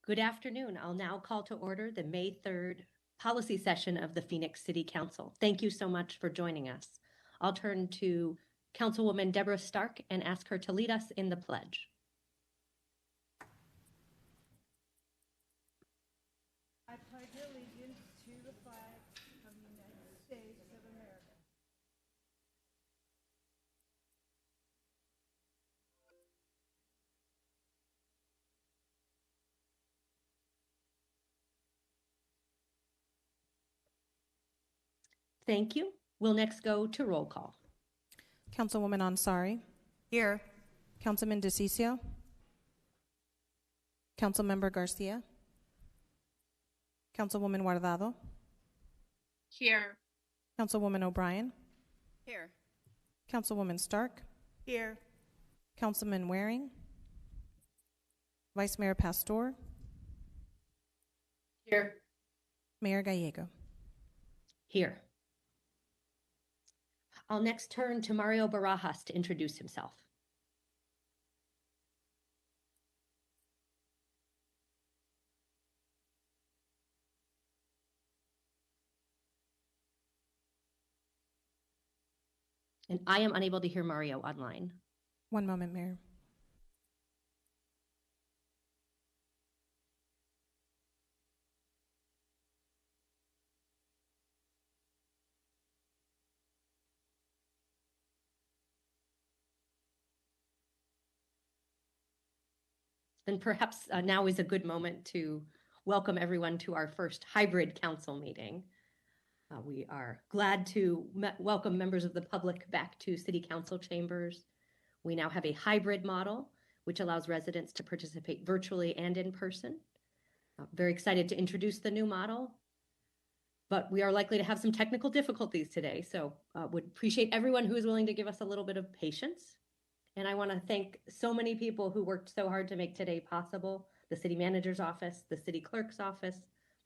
Good afternoon. I'll now call to order the May 3rd policy session of the Phoenix City Council. Thank you so much for joining us. I'll turn to Councilwoman Deborah Stark and ask her to lead us in the pledge. I pledge allegiance to the flag of the United States of America. Thank you. We'll next go to roll call. Councilwoman Ansari. Here. Councilman DeCiccio. Councilmember Garcia. Councilwoman Guardado. Here. Councilwoman O'Brien. Here. Councilwoman Stark. Here. Councilman Waring. Vice Mayor Pastor. Here. Mayor Gallego. Here. I'll next turn to Mario Barajas to introduce himself. And I am unable to hear Mario online. One moment, Mayor. Then perhaps now is a good moment to welcome everyone to our first hybrid council meeting. We are glad to welcome members of the public back to City Council chambers. We now have a hybrid model, which allows residents to participate virtually and in person. Very excited to introduce the new model, but we are likely to have some technical difficulties today. So would appreciate everyone who is willing to give us a little bit of patience. And I want to thank so many people who worked so hard to make today possible: the city manager's office, the city clerk's office,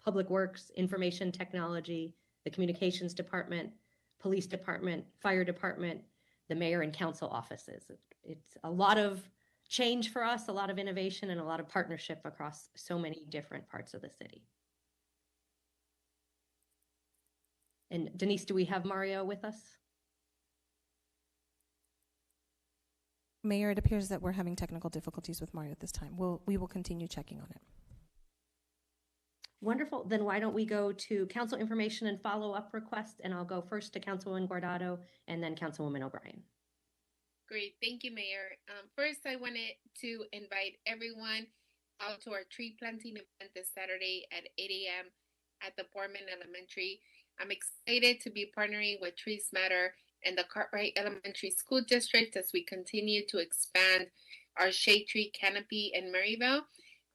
public works, information technology, the communications department, police department, fire department, the mayor and council offices. It's a lot of change for us, a lot of innovation, and a lot of partnership across so many different parts of the city. And Denise, do we have Mario with us? Mayor, it appears that we're having technical difficulties with Mario at this time. We will continue checking on it. Wonderful. Then why don't we go to council information and follow-up requests, and I'll go first to Councilwoman Guardado and then Councilwoman O'Brien. Great. Thank you, Mayor. First, I wanted to invite everyone out to our tree planting event this Saturday at 8 a.m. at the Borman Elementary. I'm excited to be partnering with Trees Matter and the Cartwright Elementary School District as we continue to expand our shade tree canopy in Maryville.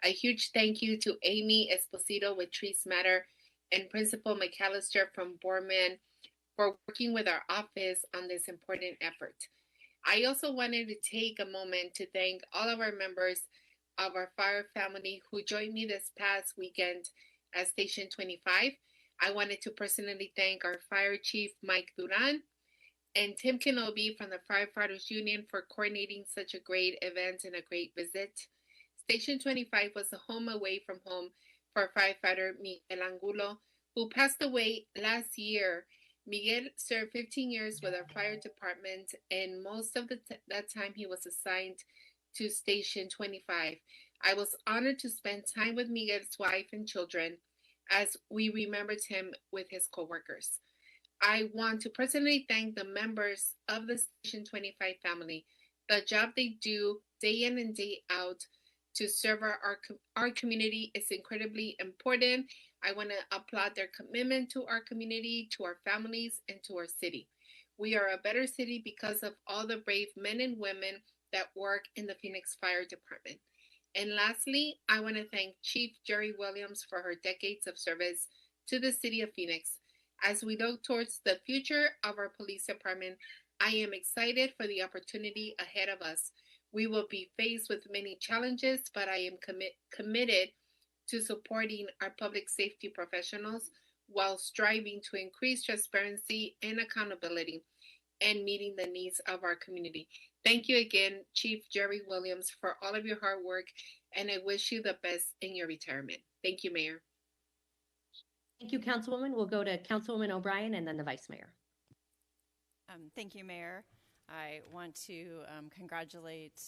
A huge thank you to Amy Esposito with Trees Matter and Principal McAllister from Borman for working with our office on this important effort. I also wanted to take a moment to thank all of our members of our fire family who joined me this past weekend at Station 25. I wanted to personally thank our Fire Chief, Mike Duran, and Tim Kenobi from the Firefighters Union for coordinating such a great event and a great visit. Station 25 was a home away from home for firefighter Miguel Angulo, who passed away last year. Miguel served 15 years with our fire department, and most of that time he was assigned to Station 25. I was honored to spend time with Miguel's wife and children as we remembered him with his coworkers. I want to personally thank the members of the Station 25 family. The job they do day in and day out to serve our community is incredibly important. I want to applaud their commitment to our community, to our families, and to our city. We are a better city because of all the brave men and women that work in the Phoenix Fire Department. And lastly, I want to thank Chief Jerry Williams for her decades of service to the city of Phoenix. As we look towards the future of our police department, I am excited for the opportunity ahead of us. We will be faced with many challenges, but I am committed to supporting our public safety professionals while striving to increase transparency and accountability and meeting the needs of our community. Thank you again, Chief Jerry Williams, for all of your hard work, and I wish you the best in your retirement. Thank you, Mayor. Thank you, Councilwoman. We'll go to Councilwoman O'Brien and then the Vice Mayor. Thank you, Mayor. I want to congratulate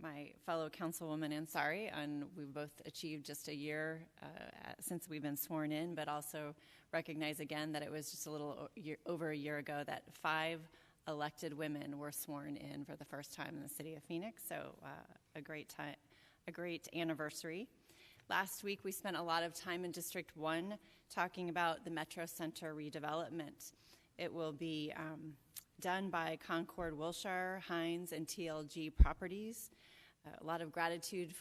my fellow Councilwoman Ansari on we've both achieved just a year since we've been sworn in, but also recognize again that it was just a little over a year ago that 5 elected women were sworn in for the first time in the city of Phoenix. So a great anniversary. Last week we spent a lot of time in District 1 talking about the Metro Center redevelopment. It will be done by Concord Wilshire, Hines, and TLG Properties. A lot of gratitude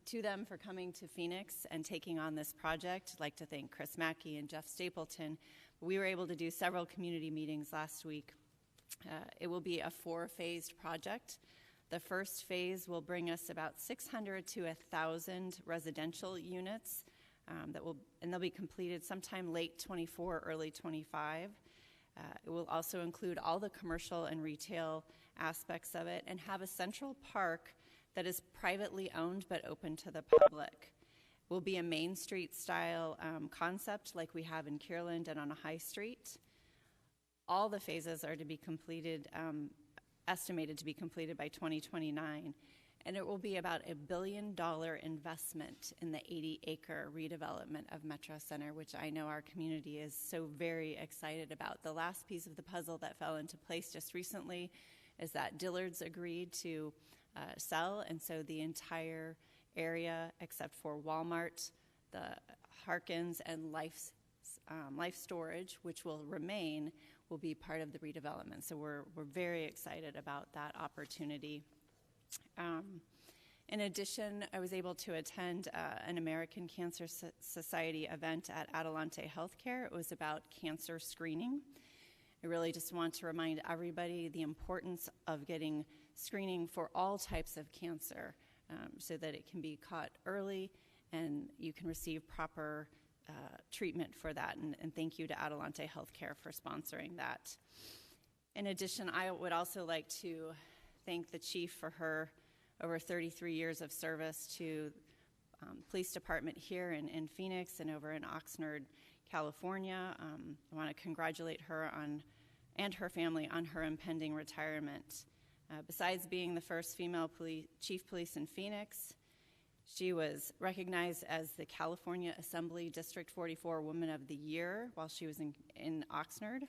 to them for coming to Phoenix and taking on this project. I'd like to thank Chris Mackey and Jeff Stapleton. We were able to do several community meetings last week. It will be a 4-phased project. The first phase will bring us about 600 to 1,000 residential units and they'll be completed sometime late 24, early 25. It will also include all the commercial and retail aspects of it and have a central park that is privately owned but open to the public. It will be a Main Street style concept like we have in Kierland and on a high street. All the phases are to be completed, estimated to be completed by 2029, and it will be about $1 billion investment in the 80-acre redevelopment of Metro Center, which I know our community is so very excited about. The last piece of the puzzle that fell into place just recently is that Dillard's agreed to sell, and so the entire area, except for Walmart, the Harkins, and Life Storage, which will remain, will be part of the redevelopment. So we're very excited about that opportunity. In addition, I was able to attend an American Cancer Society event at Adelante Healthcare. It was about cancer screening. I really just want to remind everybody the importance of getting screening for all types of cancer so that it can be caught early and you can receive proper treatment for that. And thank you to Adelante Healthcare for sponsoring that. In addition, I would also like to thank the chief for her over 33 years of service to police department here in Phoenix and over in Oxnard, California. I want to congratulate her and her family on her impending retirement. Besides being the first female chief police in Phoenix, she was recognized as the California Assembly District 44 Woman of the Year while she was in Oxnard.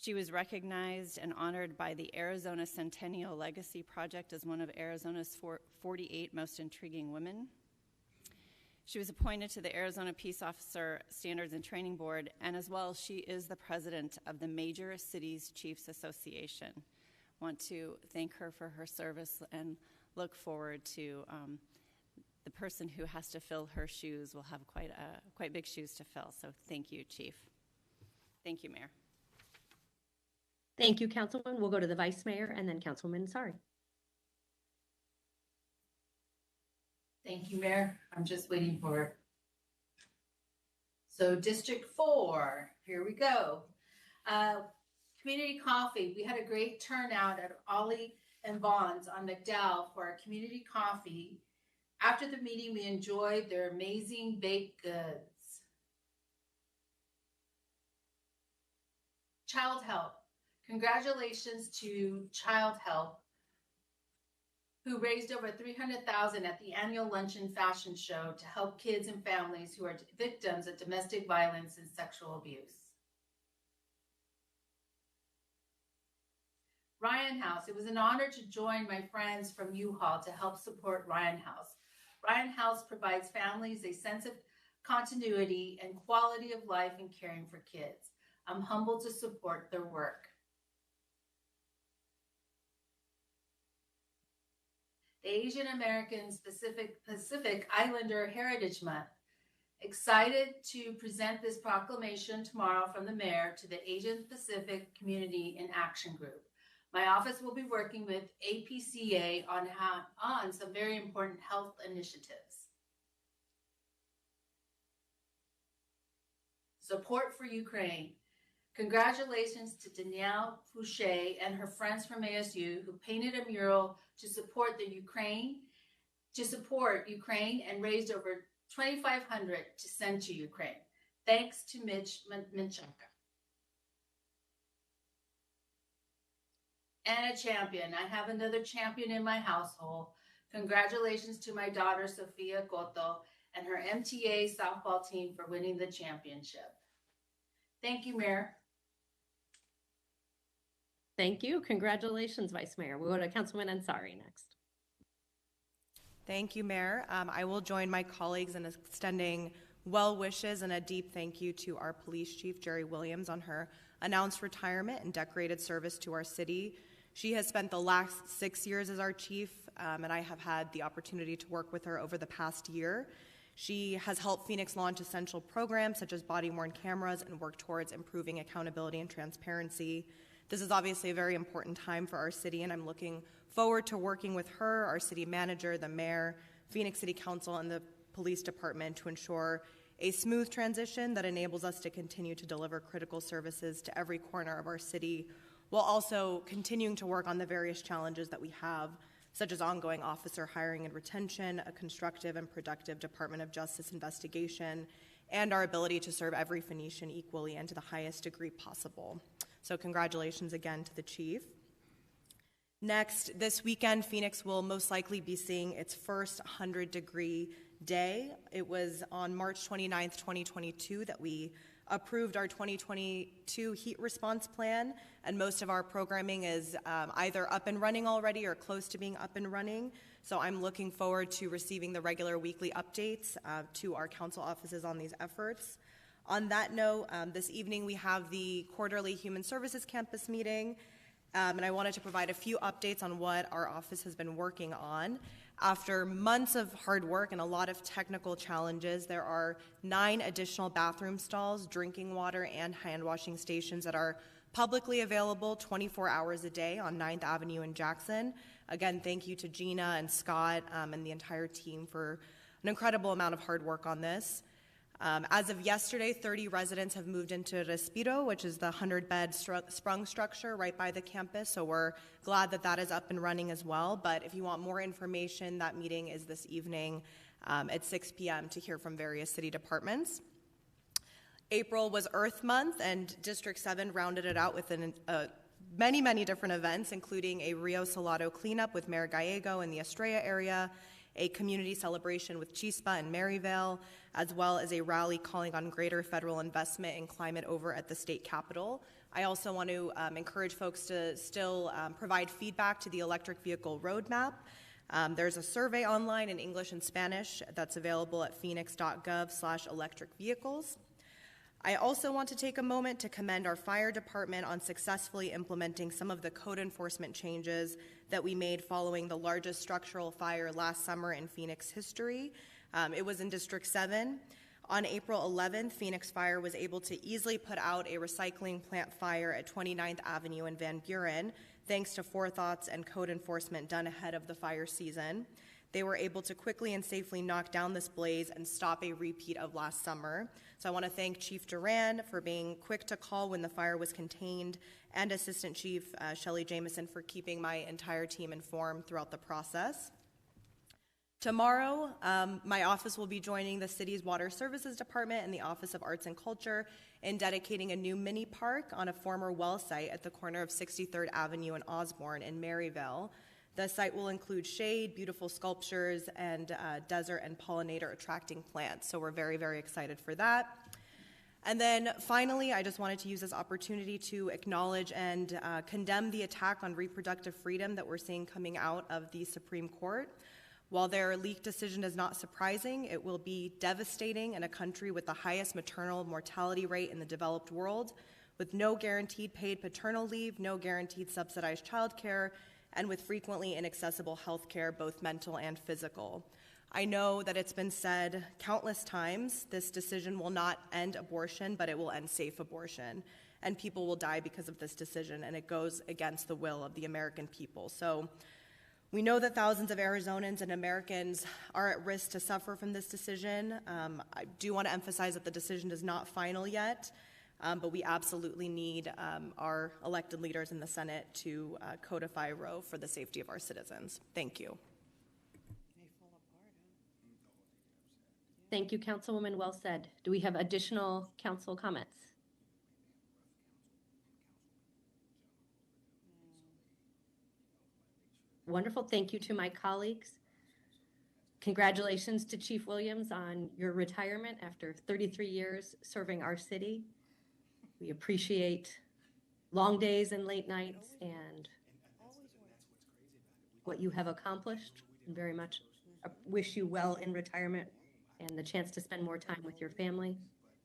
She was recognized and honored by the Arizona Centennial Legacy Project as one of Arizona's 48 most intriguing women. She was appointed to the Arizona Peace Officer Standards and Training Board, and as well, she is the president of the Major Cities Chiefs Association. I want to thank her for her service and look forward to the person who has to fill her shoes will have quite big shoes to fill. So thank you, Chief. Thank you, Mayor. Thank you, Councilwoman. We'll go to the Vice Mayor and then Councilwoman Ansari. Thank you, Mayor. I'm just waiting for it. So District 4, here we go. Community coffee. We had a great turnout at Ollie and Vaughn's on McDowell for our community coffee. After the meeting, we enjoyed their amazing baked goods. Child Help. Congratulations to Child Help, who raised over $300,000 at the annual Luncheon Fashion Show to help kids and families who are victims of domestic violence and sexual abuse. Ryan House. It was an honor to join my friends from U-Haul to help support Ryan House. Ryan House provides families a sense of continuity and quality of life in caring for kids. I'm humbled to support their work. The Asian American Pacific Islander Heritage Month. Excited to present this proclamation tomorrow from the mayor to the Asian Pacific Community in Action Group. My office will be working with APCA on some very important health initiatives. Support for Ukraine. Congratulations to Danielle Fouché and her friends from ASU who painted a mural to support Ukraine and raised over $2,500 to send to Ukraine. Thanks to Mitch Minchenka. And a champion. I have another champion in my household. Congratulations to my daughter, Sofia Cotto, and her MTA softball team for winning the championship. Thank you, Mayor. Thank you. Congratulations, Vice Mayor. We'll go to Councilman Ansari next. Thank you, Mayor. I will join my colleagues in extending well wishes and a deep thank you to our Police Chief, Jerry Williams, on her announced retirement and decorated service to our city. She has spent the last 6 years as our chief, and I have had the opportunity to work with her over the past year. She has helped Phoenix launch essential programs such as body-worn cameras and work towards improving accountability and transparency. This is obviously a very important time for our city, and I'm looking forward to working with her, our city manager, the mayor, Phoenix City Council, and the police department to ensure a smooth transition that enables us to continue to deliver critical services to every corner of our city, while also continuing to work on the various challenges that we have, such as ongoing officer hiring and retention, a constructive and productive Department of Justice investigation, and our ability to serve every Phoenician equally and to the highest degree possible. So congratulations again to the chief. Next, this weekend, Phoenix will most likely be seeing its first 100-degree day. It was on March 29th, 2022 that we approved our 2022 heat response plan, and most of our programming is either up and running already or close to being up and running. So I'm looking forward to receiving the regular weekly updates to our council offices on these efforts. On that note, this evening we have the quarterly Human Services Campus meeting, and I wanted to provide a few updates on what our office has been working on. After months of hard work and a lot of technical challenges, there are 9 additional bathroom stalls, drinking water, and hand washing stations that are publicly available 24 hours a day on 9th Avenue in Jackson. Again, thank you to Gina and Scott and the entire team for an incredible amount of hard work on this. As of yesterday, 30 residents have moved into Respiro, which is the 100-bed sprung structure right by the campus, so we're glad that that is up and running as well. But if you want more information, that meeting is this evening at 6 p.m. to hear from various city departments. April was Earth Month, and District 7 rounded it out with many, many different events, including a Rio Salado cleanup with Mayor Gallego in the Estrella area, a community celebration with Chispa in Maryvale, as well as a rally calling on greater federal investment in climate over at the state capitol. I also want to encourage folks to still provide feedback to the electric vehicle roadmap. There's a survey online in English and Spanish that's available at Phoenix.gov/electric vehicles. I also want to take a moment to commend our fire department on successfully implementing some of the code enforcement changes that we made following the largest structural fire last summer in Phoenix history. It was in District 7. On April 11th, Phoenix Fire was able to easily put out a recycling plant fire at 29th Avenue in Van Buren, thanks to forethoughts and code enforcement done ahead of the fire season. They were able to quickly and safely knock down this blaze and stop a repeat of last summer. So I want to thank Chief Duran for being quick to call when the fire was contained, and Assistant Chief Shelley Jameson for keeping my entire team informed throughout the process. Tomorrow, my office will be joining the city's Water Services Department and the Office of Arts and Culture in dedicating a new mini park on a former well site at the corner of 63rd Avenue and Osborne in Maryvale. The site will include shade, beautiful sculptures, and desert and pollinator attracting plants. So we're very, very excited for that. And then finally, I just wanted to use this opportunity to acknowledge and condemn the attack on reproductive freedom that we're seeing coming out of the Supreme Court. While their leaked decision is not surprising, it will be devastating in a country with the highest maternal mortality rate in the developed world, with no guaranteed paid paternal leave, no guaranteed subsidized childcare, and with frequently inaccessible health care, both mental and physical. I know that it's been said countless times, this decision will not end abortion, but it will end safe abortion. And people will die because of this decision, and it goes against the will of the American people. So we know that thousands of Arizonans and Americans are at risk to suffer from this decision. I do want to emphasize that the decision is not final yet. but we absolutely need our elected leaders in the Senate to codify Roe for the safety of our citizens. Thank you. Thank you, Councilwoman. Well said. Do we have additional council comments? Wonderful. Thank you to my colleagues. Congratulations to Chief Williams on your retirement after 33 years serving our city. We appreciate long days and late nights and what you have accomplished, and very much wish you well in retirement and the chance to spend more time with your family.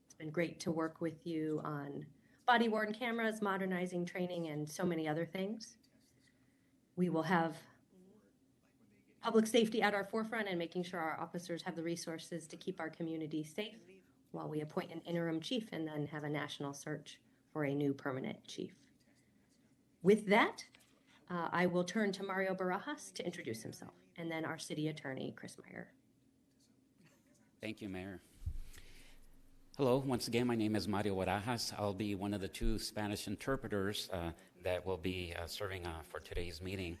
It's been great to work with you on body-worn cameras, modernizing training, and so many other things. We will have public safety at our forefront and making sure our officers have the resources to keep our community safe while we appoint an interim chief and then have a national search for a new permanent chief. With that, I will turn to Mario Barajas to introduce himself, and then our city attorney, Chris Meyer. Thank you, Mayor. Hello, once again, my name is Mario Barajas. I'll be one of the two Spanish interpreters that will be serving for today's meeting.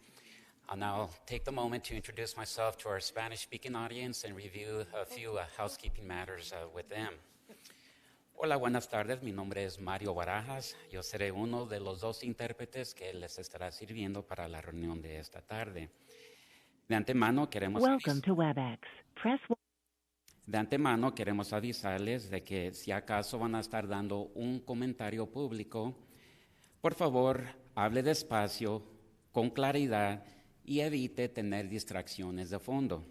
I'll now take the moment to introduce myself to our Spanish-speaking audience and review a few housekeeping matters with them. Hola, buenas tardes. Mi nombre es Mario Barajas. Yo seré uno de los dos intérpretes que les estará sirviendo para la reunión de esta tarde. De antemano queremos Welcome to WebEx. Press 1. De antemano queremos avisarles de que si acaso van a estar dando un comentario público, por favor, hable despacio, con claridad y evite tener distracciones de fondo.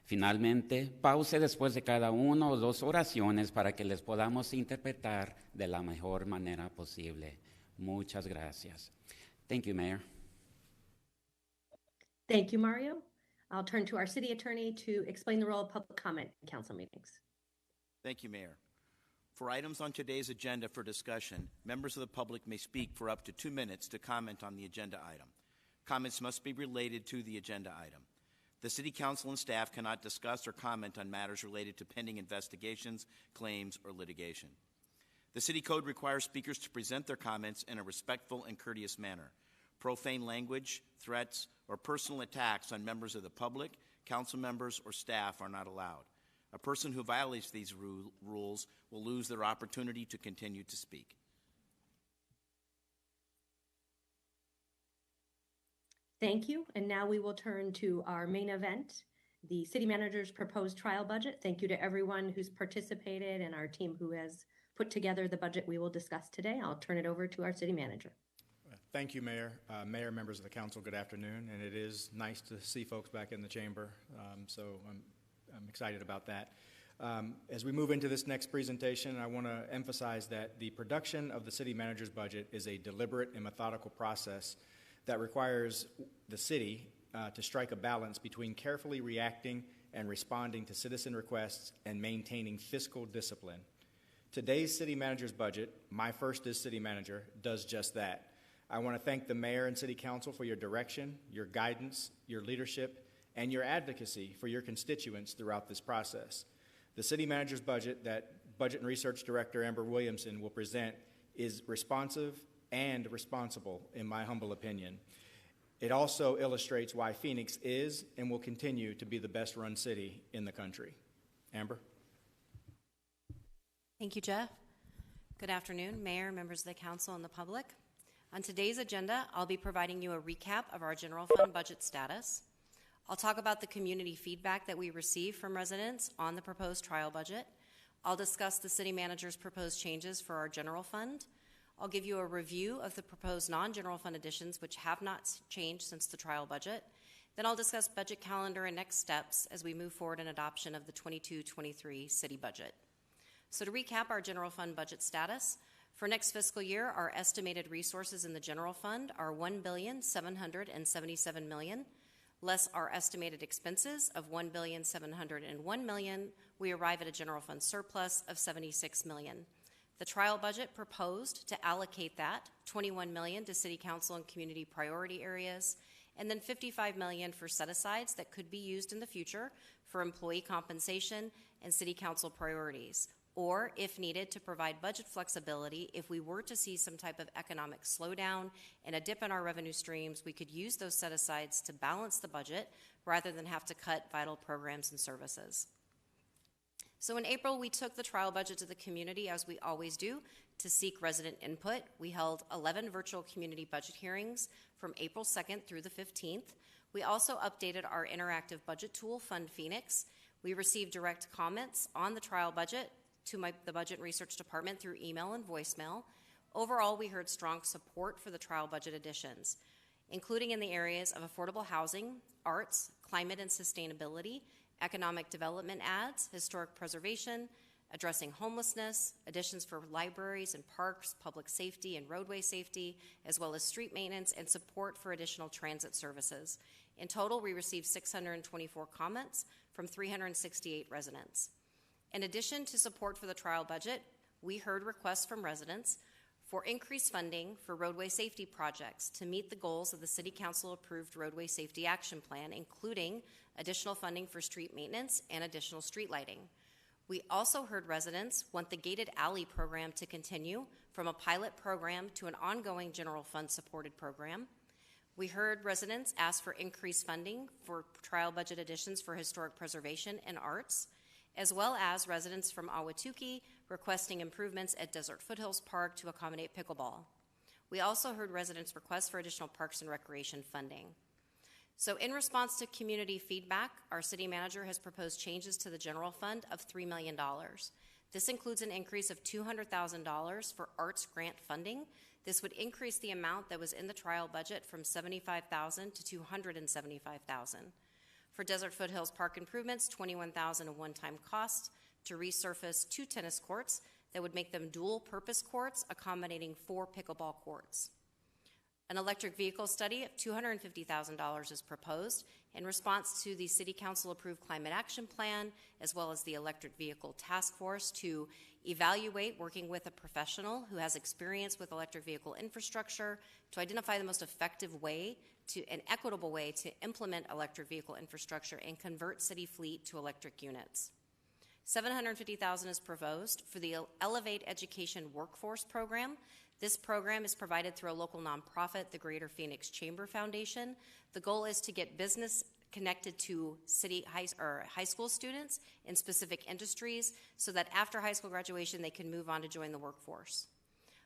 Finalmente, pause después de cada una o dos oraciones para que les podamos interpretar de la mejor manera posible. Muchas gracias. Thank you, Mayor. Thank you, Mario. I'll turn to our city attorney to explain the role of public comment in council meetings. Thank you, Mayor. For items on today's agenda for discussion, members of the public may speak for up to 2 minutes to comment on the agenda item. Comments must be related to the agenda item. The City Council and staff cannot discuss or comment on matters related to pending investigations, claims, or litigation. The City Code requires speakers to present their comments in a respectful and courteous manner. Profane language, threats, or personal attacks on members of the public, council members, or staff are not allowed. A person who violates these rules will lose their opportunity to continue to speak. Thank you. And now we will turn to our main event, the city manager's proposed trial budget. Thank you to everyone who's participated and our team who has put together the budget we will discuss today. I'll turn it over to our city manager. Thank you, Mayor. Mayor, members of the council, good afternoon. And it is nice to see folks back in the chamber, so I'm excited about that. As we move into this next presentation, I want to emphasize that the production of the city manager's budget is a deliberate and methodical process that requires the city to strike a balance between carefully reacting and responding to citizen requests and maintaining fiscal discipline. Today's city manager's budget, my first as city manager, does just that. I want to thank the mayor and city council for your direction, your guidance, your leadership, and your advocacy for your constituents throughout this process. The city manager's budget that Budget and Research Director Amber Williamson will present is responsive and responsible, in my humble opinion. It also illustrates why Phoenix is and will continue to be the best-run city in the country. Amber? Thank you, Jeff. Good afternoon, Mayor, members of the council, and the public. On today's agenda, I'll be providing you a recap of our general fund budget status. I'll talk about the community feedback that we received from residents on the proposed trial budget. I'll discuss the city manager's proposed changes for our general fund. I'll give you a review of the proposed non-general fund additions, which have not changed since the trial budget. Then I'll discuss budget calendar and next steps as we move forward in adoption of the 22-23 city budget. So to recap our general fund budget status, for next fiscal year, our estimated resources in the general fund are $1,777 million, less our estimated expenses of $1,701 million. We arrive at a general fund surplus of $76 million. The trial budget proposed to allocate that $21 million to city council and community priority areas, and then $55 million for set-asides that could be used in the future for employee compensation and city council priorities, or, if needed, to provide budget flexibility if we were to see some type of economic slowdown and a dip in our revenue streams, we could use those set-asides to balance the budget rather than have to cut vital programs and services. So in April, we took the trial budget to the community, as we always do, to seek resident input. We held 11 virtual community budget hearings from April 2nd through the 15th. We also updated our interactive budget tool, Fund Phoenix. We received direct comments on the trial budget to the Budget and Research Department through email and voicemail. Overall, we heard strong support for the trial budget additions, including in the areas of affordable housing, arts, climate and sustainability, economic development adds, historic preservation, addressing homelessness, additions for libraries and parks, public safety and roadway safety, as well as street maintenance and support for additional transit services. In total, we received 624 comments from 368 residents. In addition to support for the trial budget, we heard requests from residents for increased funding for roadway safety projects to meet the goals of the City Council-approved Roadway Safety Action Plan, including additional funding for street maintenance and additional street lighting. We also heard residents want the gated alley program to continue from a pilot program to an ongoing general fund supported program. We heard residents ask for increased funding for trial budget additions for historic preservation and arts, as well as residents from Ahwatukee requesting improvements at Desert Foothills Park to accommodate pickleball. We also heard residents' requests for additional parks and recreation funding. So in response to community feedback, our city manager has proposed changes to the general fund of $3 million. This includes an increase of $200,000 for arts grant funding. This would increase the amount that was in the trial budget from $75,000 to $275,000. For Desert Foothills Park improvements, $21,000 a one-time cost to resurface 2 tennis courts that would make them dual-purpose courts, accommodating 4 pickleball courts. An electric vehicle study of $250,000 is proposed in response to the City Council-approved Climate Action Plan, as well as the Electric Vehicle Task Force, to evaluate working with a professional who has experience with electric vehicle infrastructure to identify the most effective way an equitable way to implement electric vehicle infrastructure and convert city fleet to electric units. $750,000 is proposed for the Elevate Education Workforce Program. This program is provided through a local nonprofit, the Greater Phoenix Chamber Foundation. The goal is to get business connected to high school students in specific industries so that after high school graduation they can move on to join the workforce.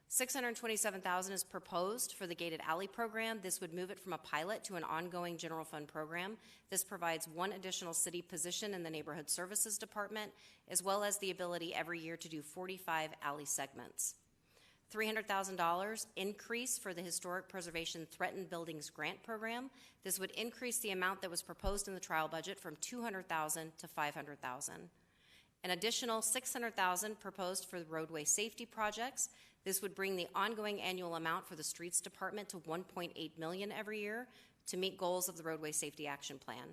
$627,000 is proposed for the gated alley program. This would move it from a pilot to an ongoing general fund program. This provides 1 additional city position in the Neighborhood Services Department, as well as the ability every year to do 45 alley segments. $300,000 increase for the Historic Preservation Threatened Buildings Grant Program. This would increase the amount that was proposed in the trial budget from $200,000 to $500,000. An additional $600,000 proposed for the roadway safety projects. This would bring the ongoing annual amount for the Streets Department to $1.8 million every year to meet goals of the Roadway Safety Action Plan.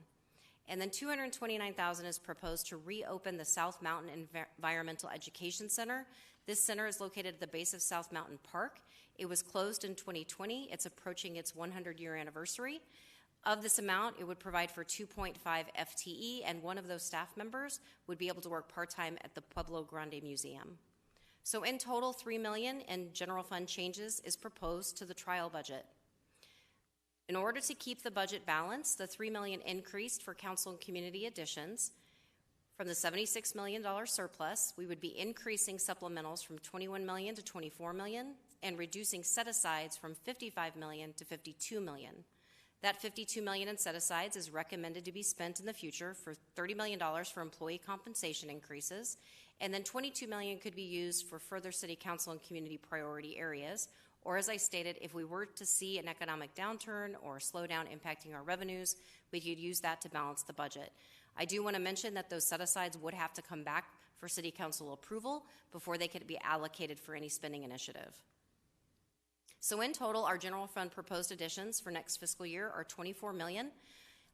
And then $229,000 is proposed to reopen the South Mountain Environmental Education Center. This center is located at the base of South Mountain Park. It was closed in 2020. It's approaching its 100-year anniversary. Of this amount, it would provide for 2.5 FTE, and one of those staff members would be able to work part-time at the Pueblo Grande Museum. So in total, $3 million in general fund changes is proposed to the trial budget. In order to keep the budget balanced, the $3 million increased for council and community additions. From the $76 million surplus, we would be increasing supplementals from $21 million to $24 million and reducing set-asides from $55 million to $52 million. That $52 million in set-asides is recommended to be spent in the future for $30 million for employee compensation increases, and then $22 million could be used for further city council and community priority areas, or as I stated, if we were to see an economic downturn or a slowdown impacting our revenues, we could use that to balance the budget. I do want to mention that those set-asides would have to come back for city council approval before they could be allocated for any spending initiative. So in total, our general fund proposed additions for next fiscal year are $24 million.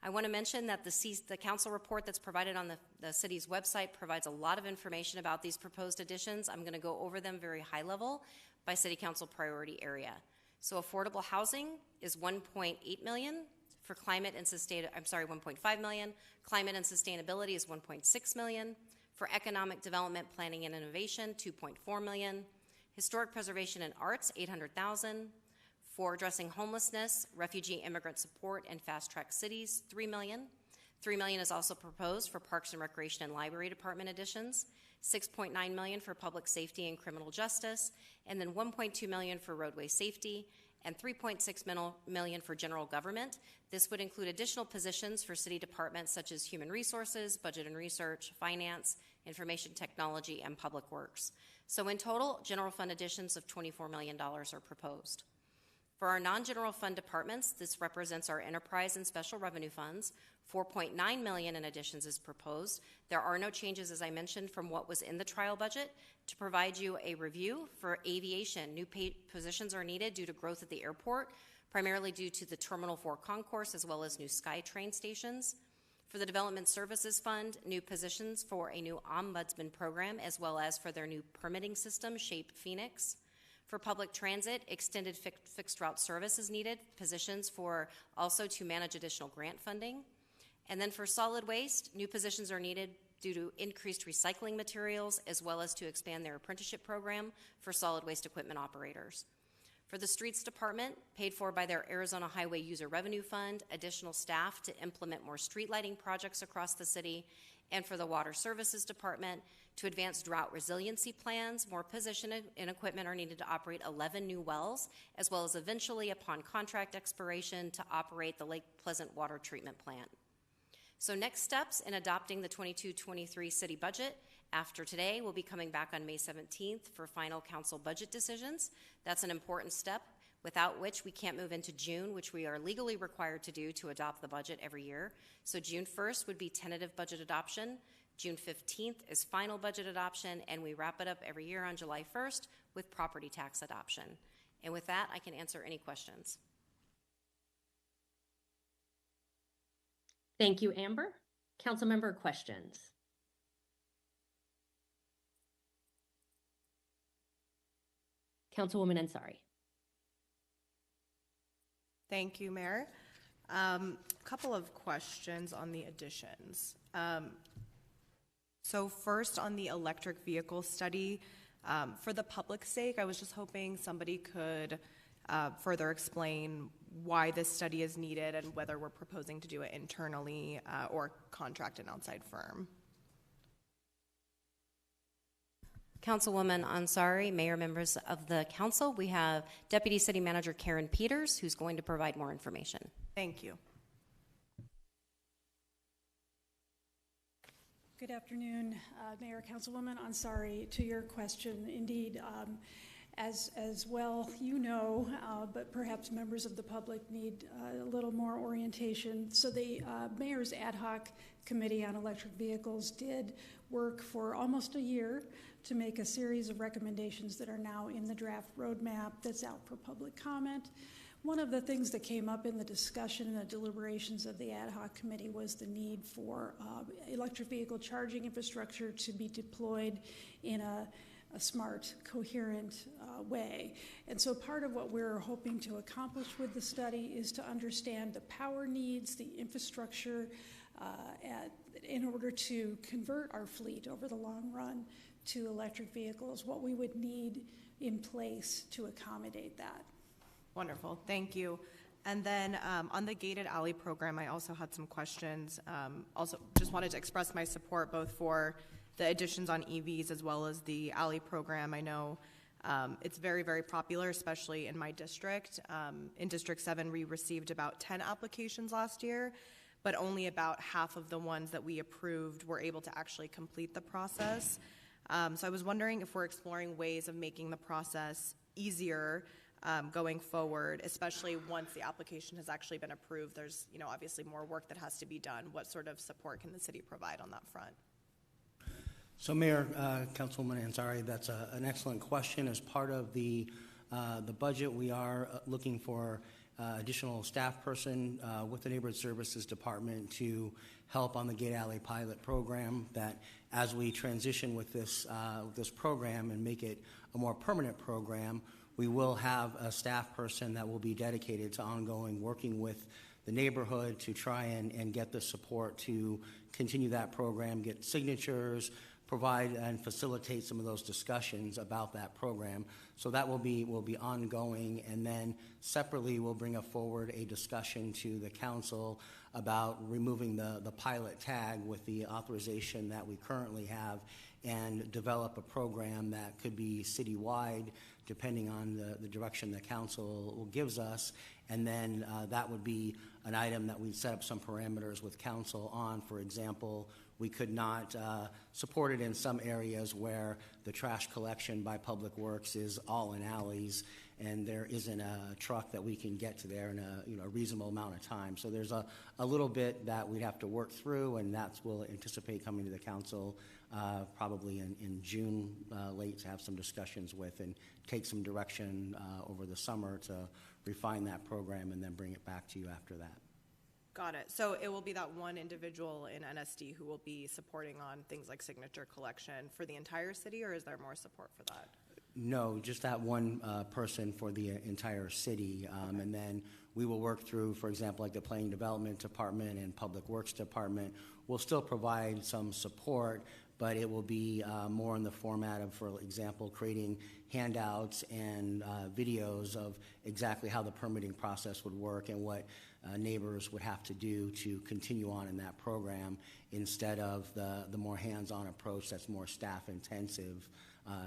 I want to mention that the council report that's provided on the city's website provides a lot of information about these proposed additions. I'm going to go over them very high level by city council priority area. So affordable housing is $1.8 million. For climate and 1.5 million. Climate and sustainability is $1.6 million. For economic development, planning and innovation, $2.4 million. Historic preservation and arts, $800,000. For addressing homelessness, refugee immigrant support, and fast track cities, $3 million. $3 million is also proposed for Parks and Recreation and Library Department additions, $6.9 million for public safety and criminal justice, and then $1.2 million for roadway safety, and $3.6 million for general government. This would include additional positions for city departments such as human resources, budget and research, finance, information technology, and public works. So in total, general fund additions of $24 million are proposed. For our non-general fund departments, this represents our enterprise and special revenue funds. $4.9 million in additions is proposed. There are no changes, as I mentioned, from what was in the trial budget. To provide you a review, for aviation, new paid positions are needed due to growth at the airport, primarily due to the Terminal 4 concourse as well as new SkyTrain stations. For the Development Services Fund, new positions for a new ombudsman program as well as for their new permitting system, Shape Phoenix. For public transit, extended fixed route service is needed, positions for also to manage additional grant funding. And then for solid waste, new positions are needed due to increased recycling materials as well as to expand their apprenticeship program for solid waste equipment operators. For the Streets Department, paid for by their Arizona Highway User Revenue Fund, additional staff to implement more street lighting projects across the city, and for the Water Services Department, to advance drought resiliency plans, more position and equipment are needed to operate 11 new wells, as well as eventually, upon contract expiration, to operate the Lake Pleasant Water Treatment Plant. So next steps in adopting the 22-23 city budget. After today, we'll be coming back on May 17th for final council budget decisions. That's an important step, without which we can't move into June, which we are legally required to do to adopt the budget every year. So June 1st would be tentative budget adoption. June 15th is final budget adoption, and we wrap it up every year on July 1st with property tax adoption. And with that, I can answer any questions. Thank you, Amber. Councilmember questions? Councilwoman Ansari. Thank you, Mayor. A couple of questions on the additions. So first, on the electric vehicle study, for the public's sake, I was just hoping somebody could further explain why this study is needed and whether we're proposing to do it internally or contract an outside firm. Councilwoman Ansari, Mayor, members of the council, we have Deputy City Manager Karen Peters, who's going to provide more information. Thank you. Good afternoon, Mayor, Councilwoman Ansari. To your question, indeed, as well you know, but perhaps members of the public need a little more orientation. So the Mayor's Ad Hoc Committee on Electric Vehicles did work for almost a year to make a series of recommendations that are now in the draft roadmap that's out for public comment. One of the things that came up in the discussion and the deliberations of the ad hoc committee was the need for electric vehicle charging infrastructure to be deployed in a smart, coherent way. And so part of what we're hoping to accomplish with the study is to understand the power needs, the infrastructure, in order to convert our fleet over the long run to electric vehicles, what we would need in place to accommodate that. Wonderful, thank you. And then on the gated alley program, I also had some questions. Also, just wanted to express my support both for the additions on EVs as well as the alley program. I know it's very, very popular, especially in my district. In District 7, we received about 10 applications last year, but only about half of the ones that we approved were able to actually complete the process. So I was wondering if we're exploring ways of making the process easier going forward, especially once the application has actually been approved. There's, obviously more work that has to be done. What sort of support can the city provide on that front? So, Mayor, Councilwoman Ansari, that's an excellent question. As part of the budget, we are looking for additional staff person with the Neighborhood Services Department to help on the Gate Alley pilot program, that as we transition with this program and make it a more permanent program, we will have a staff person that will be dedicated to ongoing working with the neighborhood to try and get the support to continue that program, get signatures, provide and facilitate some of those discussions about that program. So that will be ongoing, and then separately we'll bring forward a discussion to the council about removing the pilot tag with the authorization that we currently have and develop a program that could be citywide depending on the direction the council gives us. And then that would be an item that we'd set up some parameters with council on. For example, we could not support it in some areas where the trash collection by Public Works is all in alleys and there isn't a truck that we can get to there in a reasonable amount of time. So there's a little bit that we'd have to work through, and we'll anticipate coming to the council probably in June late to have some discussions with and take some direction over the summer to refine that program and then bring it back to you after that. Got it. So it will be that one individual in NSD who will be supporting on things like signature collection for the entire city, or is there more support for that? No, just that one person for the entire city. Okay. And then we will work through, for example, like the Planning Development Department and Public Works Department. We'll still provide some support, but it will be more in the format of, for example, creating handouts and videos of exactly how the permitting process would work and what neighbors would have to do to continue on in that program instead of the more hands-on approach that's more staff-intensive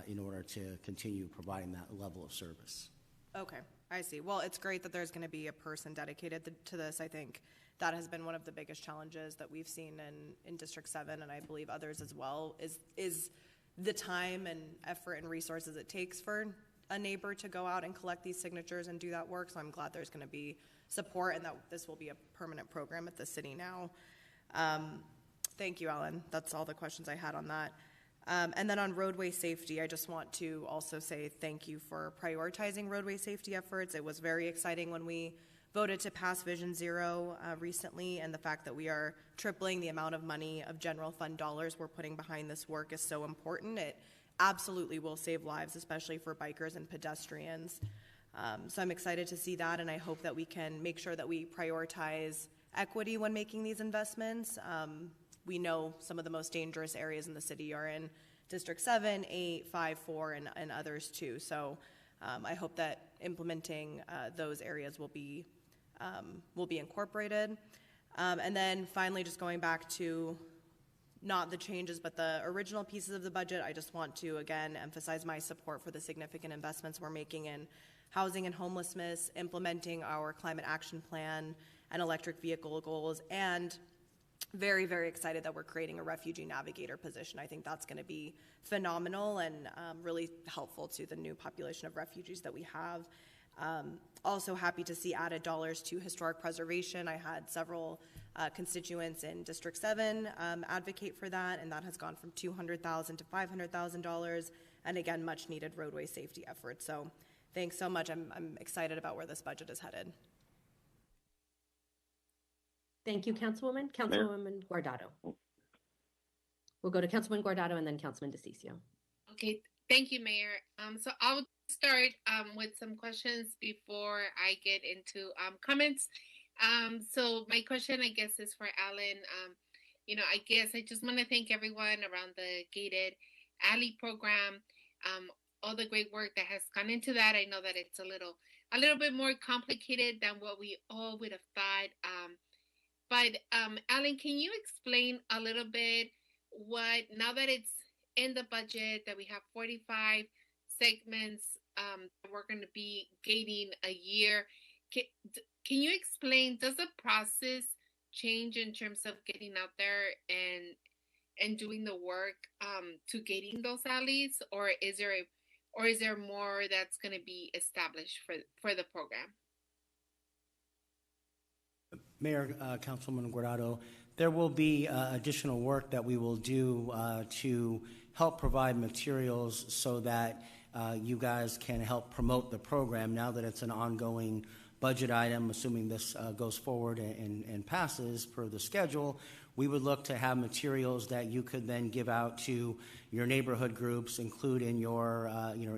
in order to continue providing that level of service. Okay, I see. Well, it's great that there's going to be a person dedicated to this. I think that has been one of the biggest challenges that we've seen in District 7, and I believe others as well, is the time and effort and resources it takes for a neighbor to go out and collect these signatures and do that work. So I'm glad there's going to be support and that this will be a permanent program at the city now. Thank you, Ellen. That's all the questions I had on that. And then on roadway safety, I just want to also say thank you for prioritizing roadway safety efforts. It was very exciting when we voted to pass Vision Zero recently, and the fact that we are tripling the amount of money of general fund dollars we're putting behind this work is so important. It absolutely will save lives, especially for bikers and pedestrians. So I'm excited to see that, and I hope that we can make sure that we prioritize equity when making these investments. We know some of the most dangerous areas in the city are in District 7, 8, 5, 4, and others too. So I hope that implementing those areas will be incorporated. And then finally, just going back to not the changes, but the original pieces of the budget, I just want to, again, emphasize my support for the significant investments we're making in housing and homelessness, implementing our climate action plan and electric vehicle goals, and very, very excited that we're creating a refugee navigator position. I think that's going to be phenomenal and really helpful to the new population of refugees that we have. Also happy to see added dollars to historic preservation. I had several constituents in District 7 advocate for that, and that has gone from $200,000 to $500,000, and again, much needed roadway safety efforts. So thanks so much. I'm excited about where this budget is headed. Thank you, Councilwoman. Councilwoman Guardado. We'll go to Councilman Guardado and then Councilman DeCiccio. Okay, thank you, Mayor. So I'll start with some questions before I get into comments. So my question, I guess, is for Alan. I guess I just want to thank everyone around the Gated Alley program, all the great work that has gone into that. I know that it's a little bit more complicated than what we all would have thought. But Alan, can you explain a little bit now that it's in the budget, that we have 45 segments that we're going to be gating a year, can you explain, does the process change in terms of getting out there and doing the work to gating those alleys, or is there more that's going to be established for the program? Mayor, Councilman Guardado, there will be additional work that we will do to help provide materials so that you guys can help promote the program now that it's an ongoing budget item. Assuming this goes forward and passes per the schedule, we would look to have materials that you could then give out to your neighborhood groups, include in your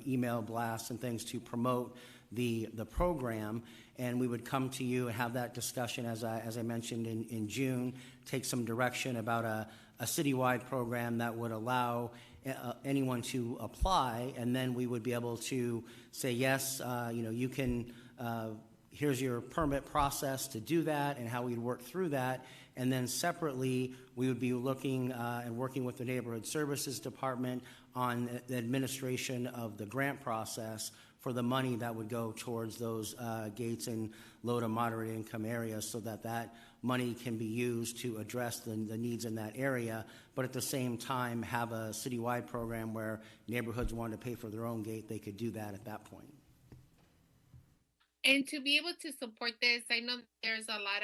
email blasts and things to promote the program. And we would come to you and have that discussion, as I mentioned, in June, take some direction about a a citywide program that would allow anyone to apply, and then we would be able to say, yes, you can, here's your permit process to do that and how we'd work through that. And then separately, we would be looking and working with the Neighborhood Services Department on the administration of the grant process for the money that would go towards those gates in low to moderate income areas, so that that money can be used to address the needs in that area, but at the same time have a citywide program where neighborhoods wanted to pay for their own gate, they could do that at that point. And to be able to support this, I know there's a lot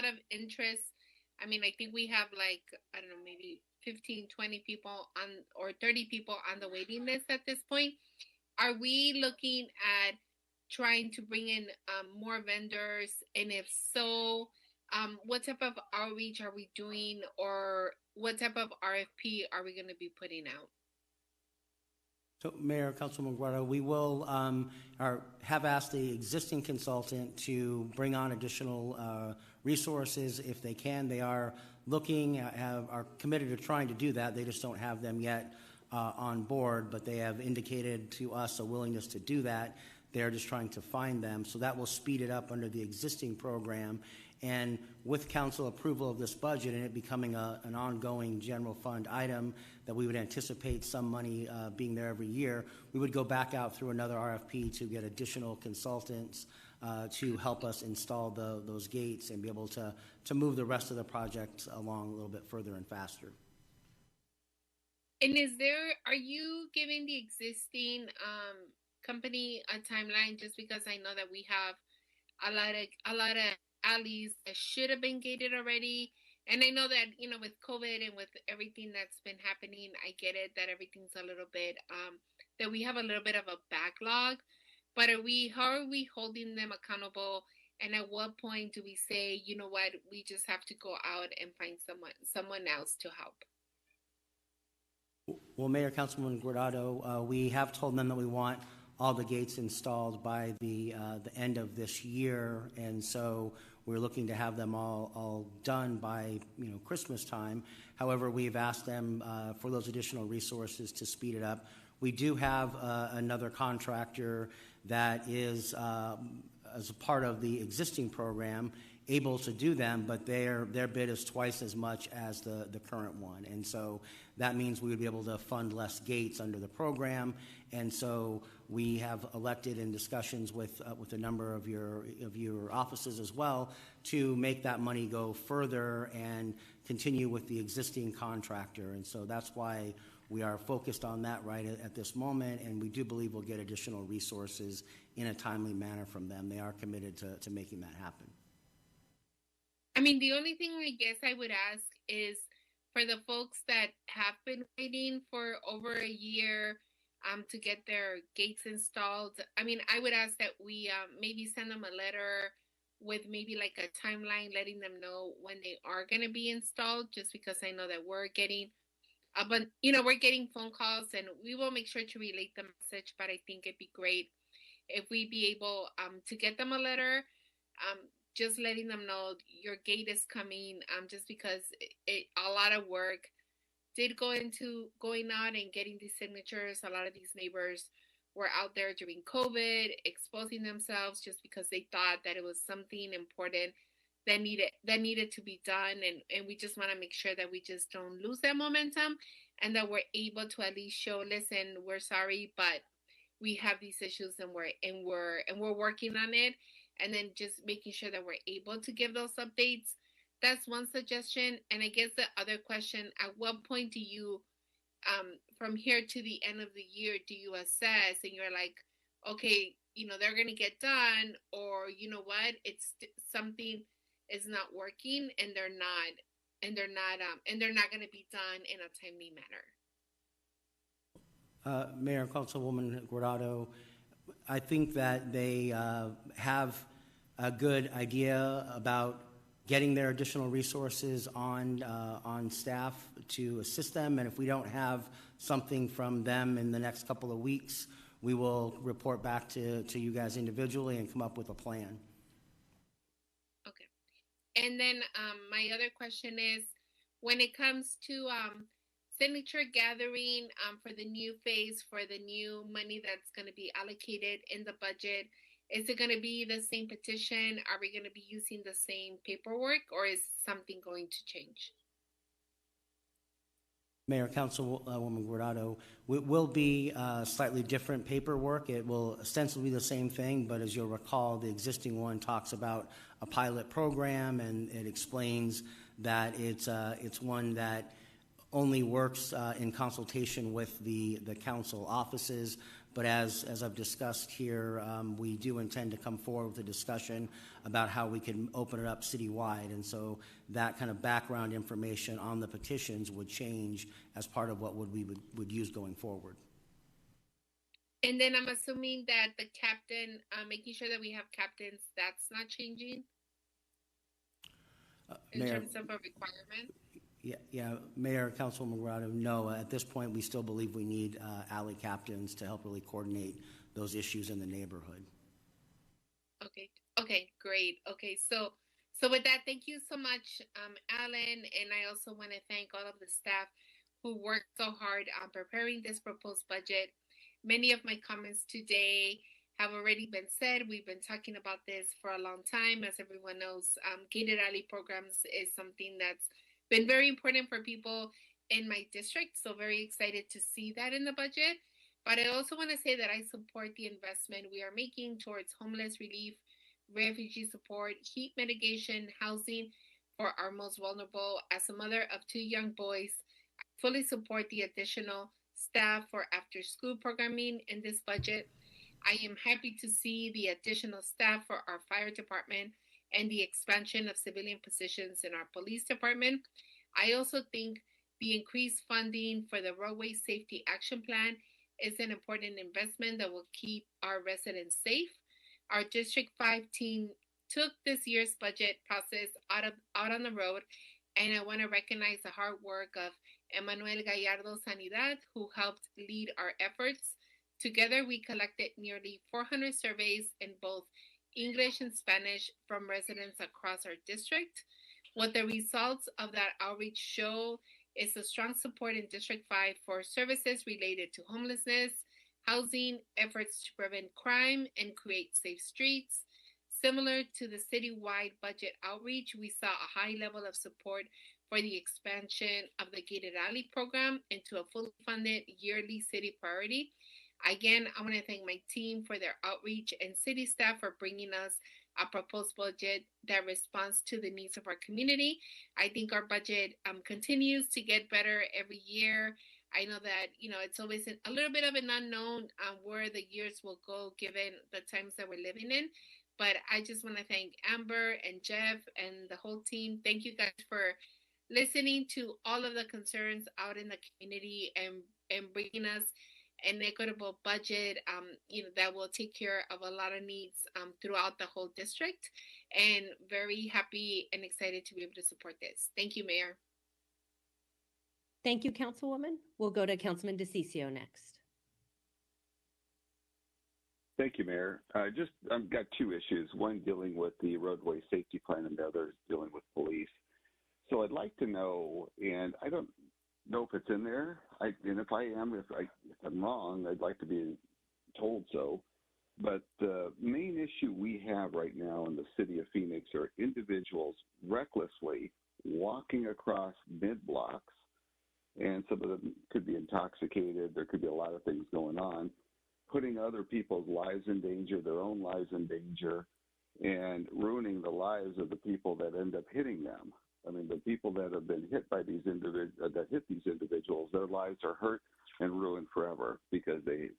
of interest. I mean, I think we have like, I don't know, maybe 15, 20 people on, or 30 people on the waiting list at this point. Are we looking at trying to bring in more vendors? And if so, what type of outreach are we doing, or what type of RFP are we going to be putting out? So, Mayor, Councilman Guardo, we will have asked the existing consultant to bring on additional resources if they can. They are looking, are committed to trying to do that. They just don't have them yet on board, but they have indicated to us a willingness to do that. They're just trying to find them. So that will speed it up under the existing program. And with council approval of this budget and it becoming an ongoing general fund item that we would anticipate some money being there every year, we would go back out through another RFP to get additional consultants to help us install those gates and be able to move the rest of the project along a little bit further and faster. And are you giving the existing company a timeline? Just because I know that we have a lot of alleys that should have been gated already. And I know that, with COVID and with everything that's been happening, I get it that everything's a little bit, that we have a little bit of a backlog, but how are we holding them accountable? And at what point do we say, you know what, we just have to go out and find someone else to help? Well, Mayor, Councilman Guardado, we have told them that we want all the gates installed by the end of this year, and so we're looking to have them all done by Christmas time. However, we've asked them for those additional resources to speed it up. We do have another contractor that is, as a part of the existing program, able to do them, but their bid is twice as much as the current one, and so that means we would be able to fund less gates under the program. And so we have elected in discussions with a number of your offices as well to make that money go further and continue with the existing contractor. And so that's why we are focused on that right at this moment, and we do believe we'll get additional resources in a timely manner from them. They are committed to making that happen. I mean, the only thing I guess I would ask is for the folks that have been waiting for over a year to get their gates installed. I mean, I would ask that we maybe send them a letter with maybe like a timeline, letting them know when they are going to be installed, just because I know that we're getting, we're getting phone calls, and we will make sure to relate the message, but I think it'd be great if we'd be able to get them a letter, just letting them know your gate is coming, just because a lot of work did go into going out and getting these signatures. A lot of these neighbors were out there during COVID, exposing themselves just because they thought that it was something important that needed to be done. And we just want to make sure that we just don't lose that momentum, and that we're able to at least show, listen, we're sorry, but we have these issues, and we're working on it. And then just making sure that we're able to give those updates. That's one suggestion. And I guess the other question, at what point do you, from here to the end of the year, do you assess and you're like, okay, they're going to get done, or you know what, it's something is not working, and they're not going to be done in a timely manner? Mayor, Councilwoman Guardado, I think that they have a good idea about getting their additional resources on staff to assist them, and if we don't have something from them in the next couple of weeks, we will report back to you guys individually and come up with a plan. Okay. And then my other question is, when it comes to signature gathering for the new phase, for the new money that's going to be allocated in the budget, is it going to be the same petition? Are we going to be using the same paperwork, or is something going to change? Mayor, Councilwoman Guardado, will be slightly different paperwork. It will ostensibly be the same thing, but as you'll recall, the existing one talks about a pilot program, and it explains that it's one that only works in consultation with the council offices. But as I've discussed here, we do intend to come forward with a discussion about how we can open it up citywide. And so that kind of background information on the petitions would change as part of what we would use going forward. And then I'm assuming that the captain, making sure that we have captains, that's not changing in Mayor, terms of a requirement? Yeah, Mayor, Councilwoman Guardado, no, at this point, we still believe we need alley captains to help really coordinate those issues in the neighborhood. Okay, great. Okay, so with that, thank you so much, Alan, and I also want to thank all of the staff who worked so hard on preparing this proposed budget. Many of my comments today have already been said. We've been talking about this for a long time. As everyone knows, gated alley programs is something that's been very important for people in my district, so very excited to see that in the budget. But I also want to say that I support the investment we are making towards homeless relief, refugee support, heat mitigation, housing for our most vulnerable. As a mother of 2 young boys, I fully support the additional staff for after-school programming in this budget. I am happy to see the additional staff for our fire department and the expansion of civilian positions in our police department. I also think the increased funding for the Roadway Safety Action Plan is an important investment that will keep our residents safe. Our District 5 team took this year's budget process out on the road, and I want to recognize the hard work of Emmanuel Gallardo Sanidad, who helped lead our efforts. Together, we collected nearly 400 surveys in both English and Spanish from residents across our district. What the results of that outreach show is the strong support in District 5 for services related to homelessness, housing, efforts to prevent crime, and create safe streets. Similar to the citywide budget outreach, we saw a high level of support for the expansion of the Gated Alley program into a fully funded yearly city priority. Again, I want to thank my team for their outreach and city staff for bringing us a proposed budget that responds to the needs of our community. I think our budget continues to get better every year. I know that, it's always a little bit of an unknown where the years will go given the times that we're living in. But I just want to thank Amber and Jeff and the whole team. Thank you guys for listening to all of the concerns out in the community and bringing us an equitable budget, that will take care of a lot of needs throughout the whole district. And very happy and excited to be able to support this. Thank you, Mayor. Thank you, Councilwoman. We'll go to Councilman DeCiccio next. Thank you, Mayor. I've got 2 issues, one dealing with the roadway safety plan and the other dealing with police. So I'd like to know, and I don't know if it's in there, and if I'm wrong, I'd like to be told so. But the main issue we have right now in the city of Phoenix are individuals recklessly walking across mid-blocks, and some of them could be intoxicated. There could be a lot of things going on, putting other people's lives in danger, their own lives in danger, and ruining the lives of the people that end up hitting them. I mean, the people that have been hit by these individuals, their lives are hurt and ruined forever because these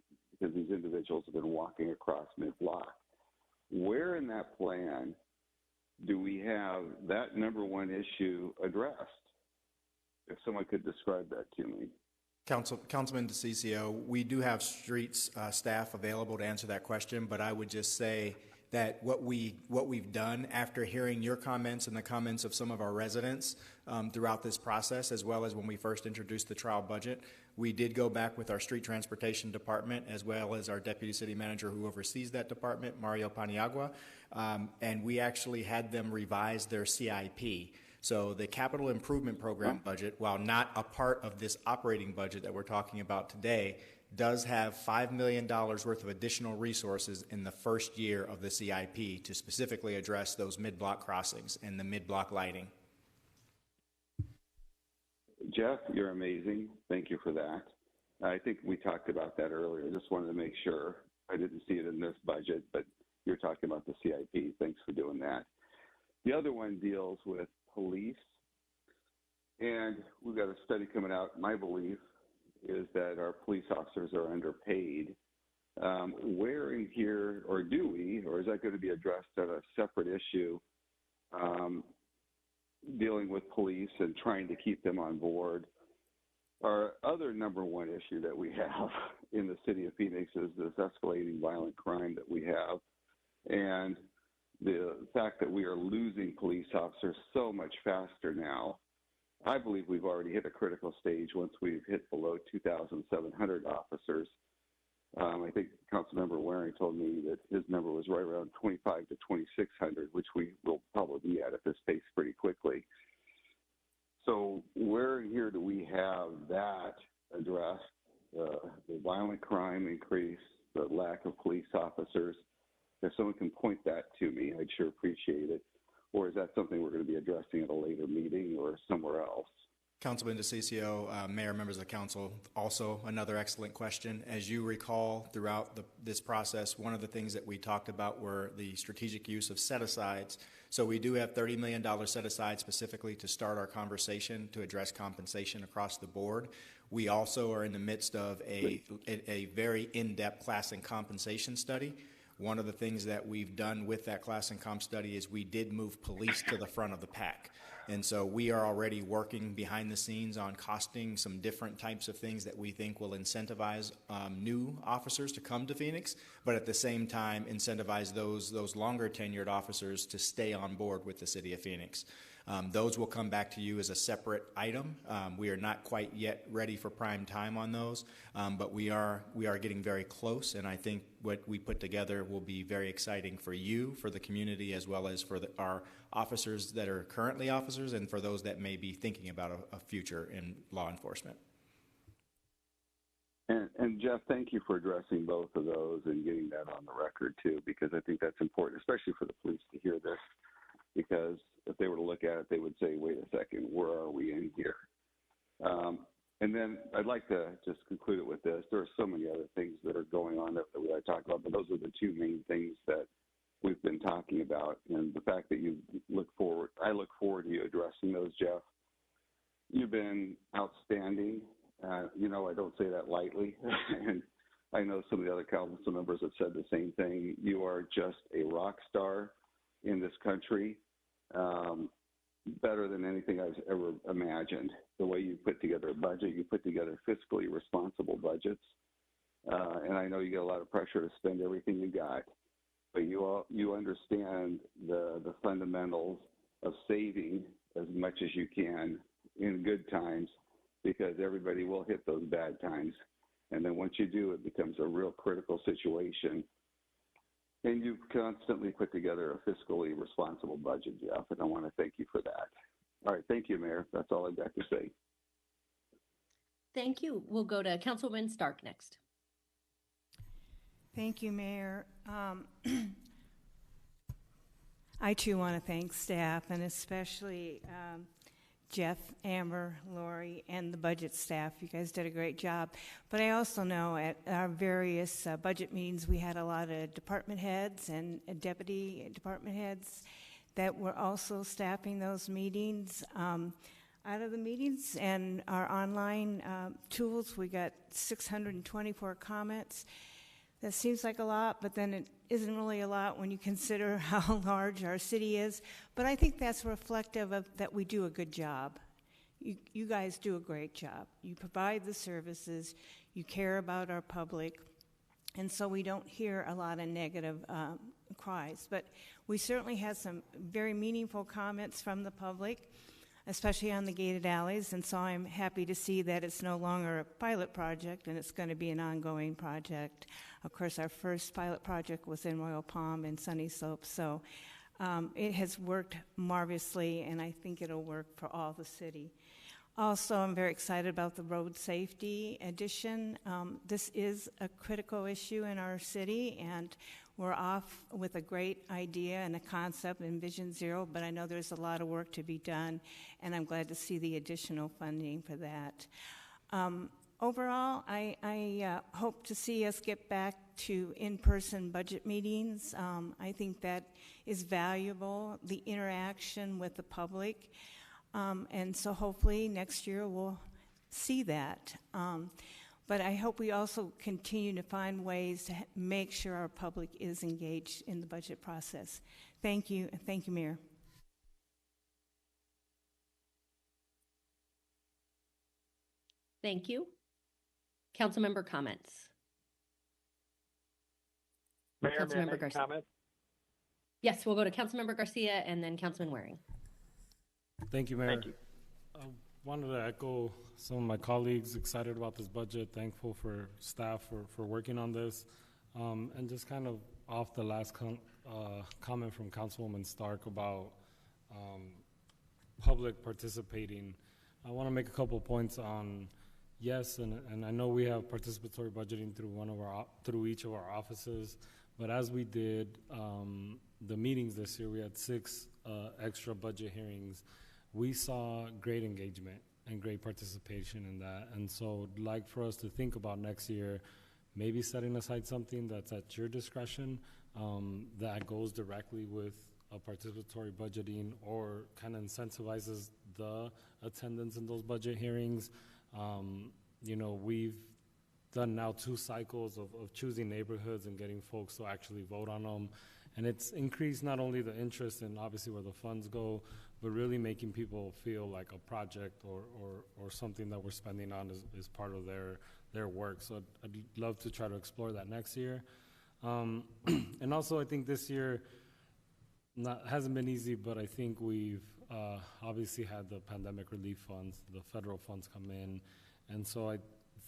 individuals have been walking across mid-block. Where in that plan do we have that number one issue addressed? If someone could describe that to me. Councilman DeCiccio, we do have streets staff available to answer that question, but I would just say that what we've done after hearing your comments and the comments of some of our residents throughout this process, as well as when we first introduced the trial budget, we did go back with our street transportation department, as well as our deputy city manager who oversees that department, Mario Paniagua, and we actually had them revise their CIP. So the capital improvement program budget, while not a part of this operating budget that we're talking about today, does have $5 million worth of additional resources in the first year of the CIP to specifically address those mid-block crossings and the mid-block lighting. Jeff, you're amazing. Thank you for that. I think we talked about that earlier. Just wanted to make sure. I didn't see it in this budget, but you're talking about the CIP. Thanks for doing that. The other one deals with police, and we've got a study coming out. My belief is that our police officers are underpaid. Where in here, or do we, or is that going to be addressed at a separate issue, dealing with police and trying to keep them on board? Our other number one issue that we have in the city of Phoenix is this escalating violent crime that we have, and the fact that we are losing police officers so much faster now. I believe we've already hit a critical stage once we've hit below 2,700 officers. I think Councilmember Waring told me that his number was right around 25 to 2,600, which we will probably be at this pace pretty quickly. So where in here do we have that addressed? The violent crime increase, the lack of police officers. If someone can point that to me, I'd sure appreciate it. Or is that something we're going to be addressing at a later meeting or somewhere else? Councilman DeCiccio, Mayor, members of the council, also another excellent question. As you recall, throughout this process, one of the things that we talked about were the strategic use of set-asides. So we do have $30 million set aside specifically to start our conversation to address compensation across the board. We also are in the midst of a very in-depth class and compensation study. One of the things that we've done with that class and comp study is we did move police to the front of the pack. And so we are already working behind the scenes on costing some different types of things that we think will incentivize new officers to come to Phoenix, but at the same time incentivize those longer tenured officers to stay on board with the city of Phoenix. Those will come back to you as a separate item. We are not quite yet ready for prime time on those, but we are getting very close, and I think what we put together will be very exciting for you, for the community, as well as for our officers that are currently officers and for those that may be thinking about a future in law enforcement. And Jeff, thank you for addressing both of those and getting that on the record too, because I think that's important, especially for the police to hear this, because if they were to look at it, they would say, wait a second, where are we in here? And then I'd like to just conclude it with this. There are so many other things that are going on that I talk about, but those are the two main things that we've been talking about. And the fact that I look forward to you addressing those, Jeff. You've been outstanding. I don't say that lightly. And I know some of the other council members have said the same thing. You are just a rock star in this country, better than anything I've ever imagined. The way you put together a budget, you put together fiscally responsible budgets, and I know you get a lot of pressure to spend everything you got, but you understand the fundamentals of saving as much as you can in good times, because everybody will hit those bad times, and then once you do, it becomes a real critical situation. And you've constantly put together a fiscally responsible budget, Jeff, and I want to thank you for that. All right, thank you, Mayor. That's all I've got to say. Thank you. We'll go to Councilwoman Stark next. Thank you, Mayor. I too want to thank staff, and especially Jeff, Amber, Lori, and the budget staff. You guys did a great job. But I also know at our various budget meetings, we had a lot of department heads and deputy department heads that were also staffing those meetings. Out of the meetings and our online tools, we got 624 comments. That seems like a lot, but then it isn't really a lot when you consider how large our city is. But I think that's reflective of that we do a good job. You guys do a great job. You provide the services. You care about our public. And so we don't hear a lot of negative cries. But we certainly had some very meaningful comments from the public, especially on the gated alleys. And so I'm happy to see that it's no longer a pilot project and it's going to be an ongoing project. Of course, our first pilot project was in Royal Palm and Sunny Slope. So It has worked marvelously, and I think it'll work for all the city. Also, I'm very excited about the road safety addition. This is a critical issue in our city, and we're off with a great idea and a concept in Vision Zero, but I know there's a lot of work to be done, and I'm glad to see the additional funding for that. Overall, I hope to see us get back to in-person budget meetings. I think that is valuable, the interaction with the public. And so hopefully next year we'll see that. But I hope we also continue to find ways to make sure our public is engaged in the budget process. Thank you, and thank you, Mayor. Thank you. Councilmember comments. Mayor, may I Councilmember make a Garcia. comment? Yes, we'll go to Councilmember Garcia and then Councilman Waring. Thank you, Mayor. Thank you. I wanted to echo some of my colleagues, excited about this budget, thankful for staff for working on this. And just kind of off the last comment from Councilwoman Stark about public participating, I want to make a couple of points on, yes, and I know we have participatory budgeting through each of our offices, but as we did the meetings this year, we had 6 extra budget hearings. We saw great engagement and great participation in that. And so I'd like for us to think about next year, maybe setting aside something that's at your discretion that goes directly with a participatory budgeting or kind of incentivizes the attendance in those budget hearings. You know, we've done now 2 cycles of choosing neighborhoods and getting folks to actually vote on them. And it's increased not only the interest in obviously where the funds go, but really making people feel like a project or something that we're spending on is part of their work. So I'd love to try to explore that next year. And also I think this year hasn't been easy, but I think we've obviously had the pandemic relief funds, the federal funds come in. And so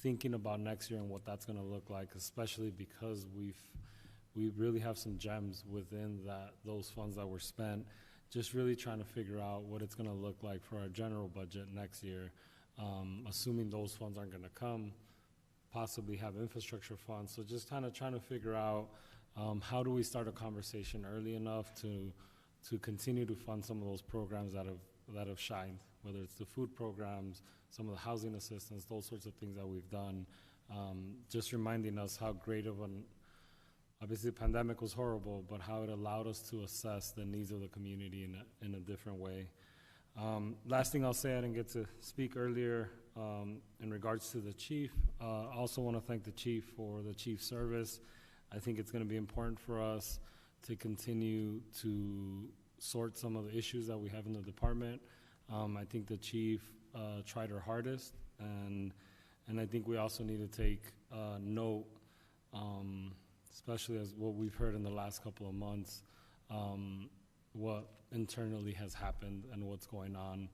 thinking about next year and what that's going to look like, especially because we really have some gems within those funds that were spent, just really trying to figure out what it's going to look like for our general budget next year, assuming those funds aren't going to come, possibly have infrastructure funds. So just kind of trying to figure out how do we start a conversation early enough to continue to fund some of those programs that have shined, whether it's the food programs, some of the housing assistance, those sorts of things that we've done, just reminding us how great of obviously the pandemic was horrible, but how it allowed us to assess the needs of the community in a different way. Last thing I'll say, I didn't get to speak earlier in regards to the chief. I also want to thank the chief for the chief's service. I think it's going to be important for us to continue to sort some of the issues that we have in the department. I think the chief tried her hardest, and I think we also need to take note, especially as what we've heard in the last couple of months, what internally has happened and what's going on.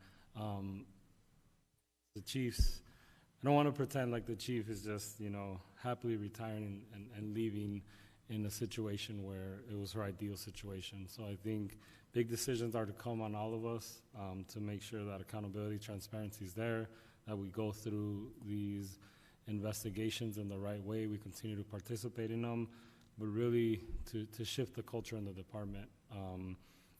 The chiefs, I don't want to pretend like the chief is just, happily retiring and leaving in a situation where it was her ideal situation. So I think big decisions are to come on all of us to make sure that accountability, transparency is there, that we go through these investigations in the right way, we continue to participate in them, but really to shift the culture in the department.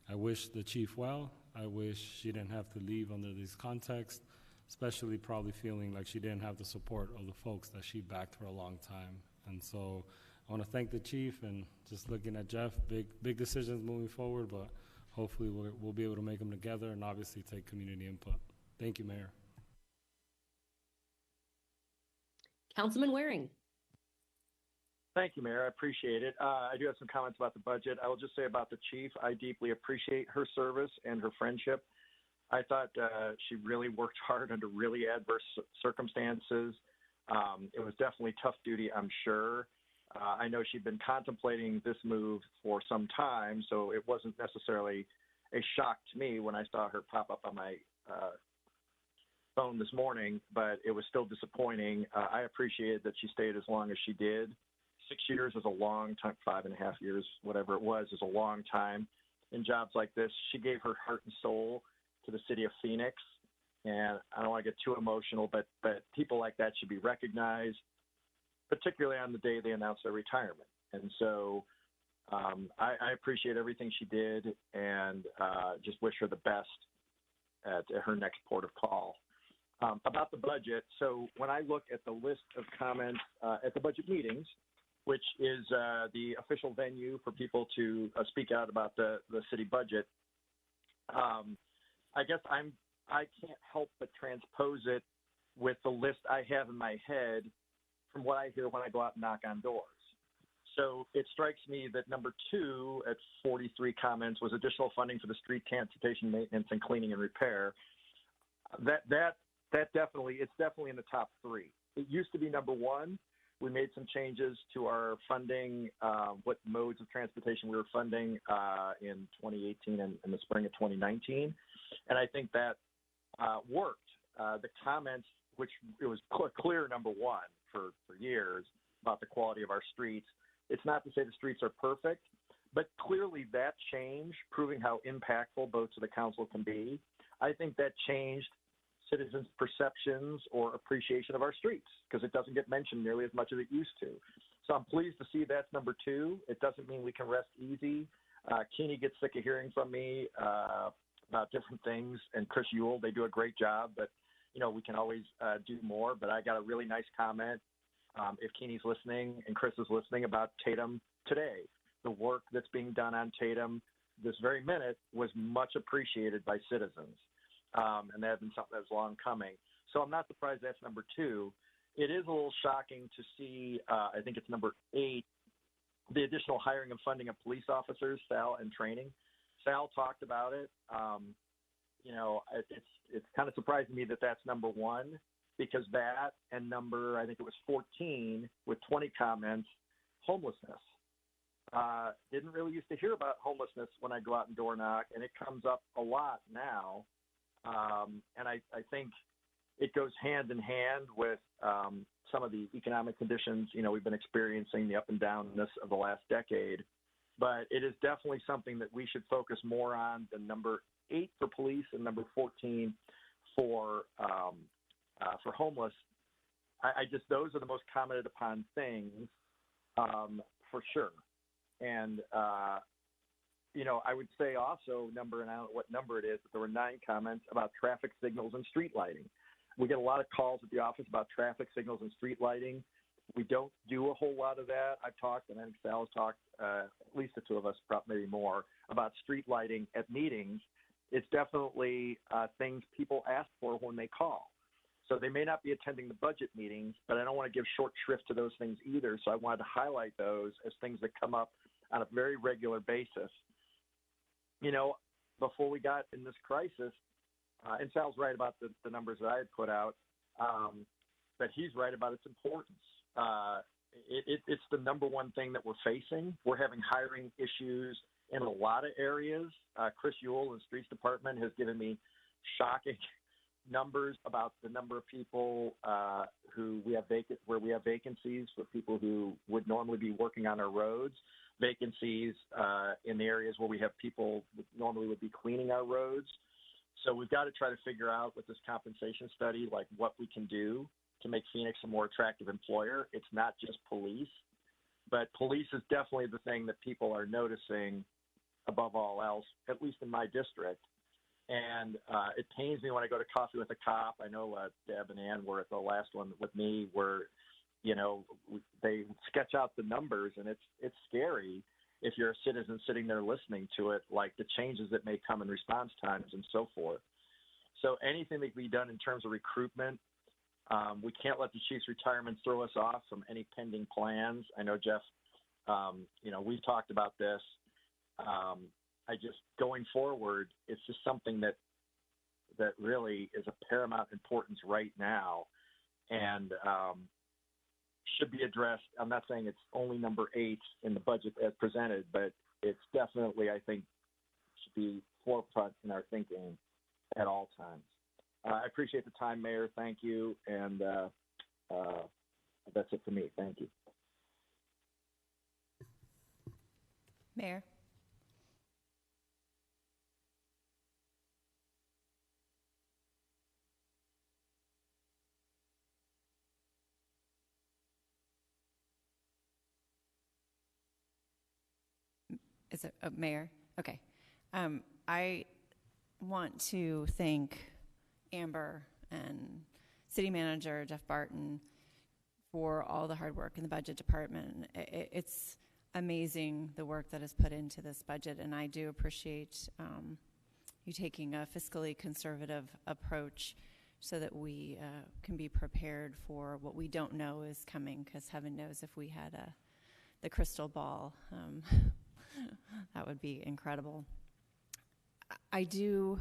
I wish the chief well. I wish she didn't have to leave under this context, especially probably feeling like she didn't have the support of the folks that she backed for a long time. And so I want to thank the chief, and just looking at Jeff, big decisions moving forward, but hopefully we'll be able to make them together and obviously take community input. Thank you, Mayor. Councilman Waring. Thank you, Mayor. I appreciate it. I do have some comments about the budget. I will just say about the chief, I deeply appreciate her service and her friendship. I thought she really worked hard under really adverse circumstances. It was definitely tough duty, I'm sure. I know she'd been contemplating this move for some time, so it wasn't necessarily a shock to me when I saw her pop up on my phone this morning, but it was still disappointing. I appreciated that she stayed as long as she did. 6 years is a long time, 5.5 years, whatever it was, is a long time. in jobs like this. She gave her heart and soul to the city of Phoenix. And I don't want to get too emotional, but people like that should be recognized, particularly on the day they announce their retirement. And so I appreciate everything she did, and just wish her the best at her next port of call. About the budget, so when I look at the list of comments at the budget meetings, which is the official venue for people to speak out about the city budget, I guess I can't help but transpose it with the list I have in my head from what I hear when I go out and knock on doors. So it strikes me that number 2 at 43 comments was additional funding for the street transportation maintenance and cleaning and repair. That definitely, it's definitely in the top 3. It used to be number 1. We made some changes to our funding, what modes of transportation we were funding in 2018 and in the spring of 2019. And I think that worked. The comments, which it was clear number 1 for years about the quality of our streets. It's not to say the streets are perfect, but clearly that change, proving how impactful votes of the council can be, I think that changed citizens' perceptions or appreciation of our streets, because it doesn't get mentioned nearly as much as it used to. So I'm pleased to see that's number 2. It doesn't mean we can rest easy. Keeney gets sick of hearing from me about different things, and Chris Ewell, they do a great job, but we can always do more. But I got a really nice comment, if Keeney's listening and Chris is listening, about Tatum today. The work that's being done on Tatum this very minute was much appreciated by citizens. And that had been something that was long coming. So I'm not surprised that's number 2. It is a little shocking to see, I think it's number 8, the additional hiring and funding of police officers, Sal, and training. Sal talked about it. It's kind of surprising to me that that's number 1, because that and number, I think it was 14 with 20 comments, homelessness. Didn't really used to hear about homelessness when I go out and door knock, and it comes up a lot now. And I think it goes hand in hand with some of the economic conditions, we've been experiencing, the up and downness of the last decade. But it is definitely something that we should focus more on than number 8 for police and number 14 for homeless. I just, those are the most commented upon things for sure. And I would say also I don't know what number it is, but there were 9 comments about traffic signals and street lighting. We get a lot of calls at the office about traffic signals and street lighting. We don't do a whole lot of that. I've talked, and I think Sal has talked, at least the 2 of us, probably maybe more, about street lighting at meetings. It's definitely things people ask for when they call. So they may not be attending the budget meetings, but I don't want to give short shrift to those things either. So I wanted to highlight those as things that come up on a very regular basis. Before we got in this crisis, and Sal's right about the numbers that I had put out, but he's right about its importance. It's the number 1 thing that we're facing. We're having hiring issues in a lot of areas. Chris Ewell in the Streets Department has given me shocking numbers about the number of people where we have vacancies for people who would normally be working on our roads, vacancies in the areas where we have people that normally would be cleaning our roads. So we've got to try to figure out with this compensation study, like what we can do to make Phoenix a more attractive employer. It's not just police, but police is definitely the thing that people are noticing above all else, at least in my district. And it pains me when I go to coffee with a cop. I know Deb and Ann were at the last one with me where, they sketch out the numbers, and it's scary if you're a citizen sitting there listening to it, like the changes that may come in response times and so forth. So anything that can be done in terms of recruitment, we can't let the chief's retirement throw us off from any pending plans. I know, Jeff, we've talked about this. Going forward, it's just something that really is of paramount importance right now, and should be addressed. I'm not saying it's only number 8 in the budget as presented, but it's definitely, I think, should be forefront in our thinking at all times. I appreciate the time, Mayor. Thank you, and that's it for me. Thank you. Mayor. Is it Mayor? Okay. I want to thank Amber and City Manager Jeff Barton for all the hard work in the budget department. It's amazing the work that is put into this budget, and I do appreciate you taking a fiscally conservative approach so that we can be prepared for what we don't know is coming, because heaven knows if we had the crystal ball, that would be incredible. I do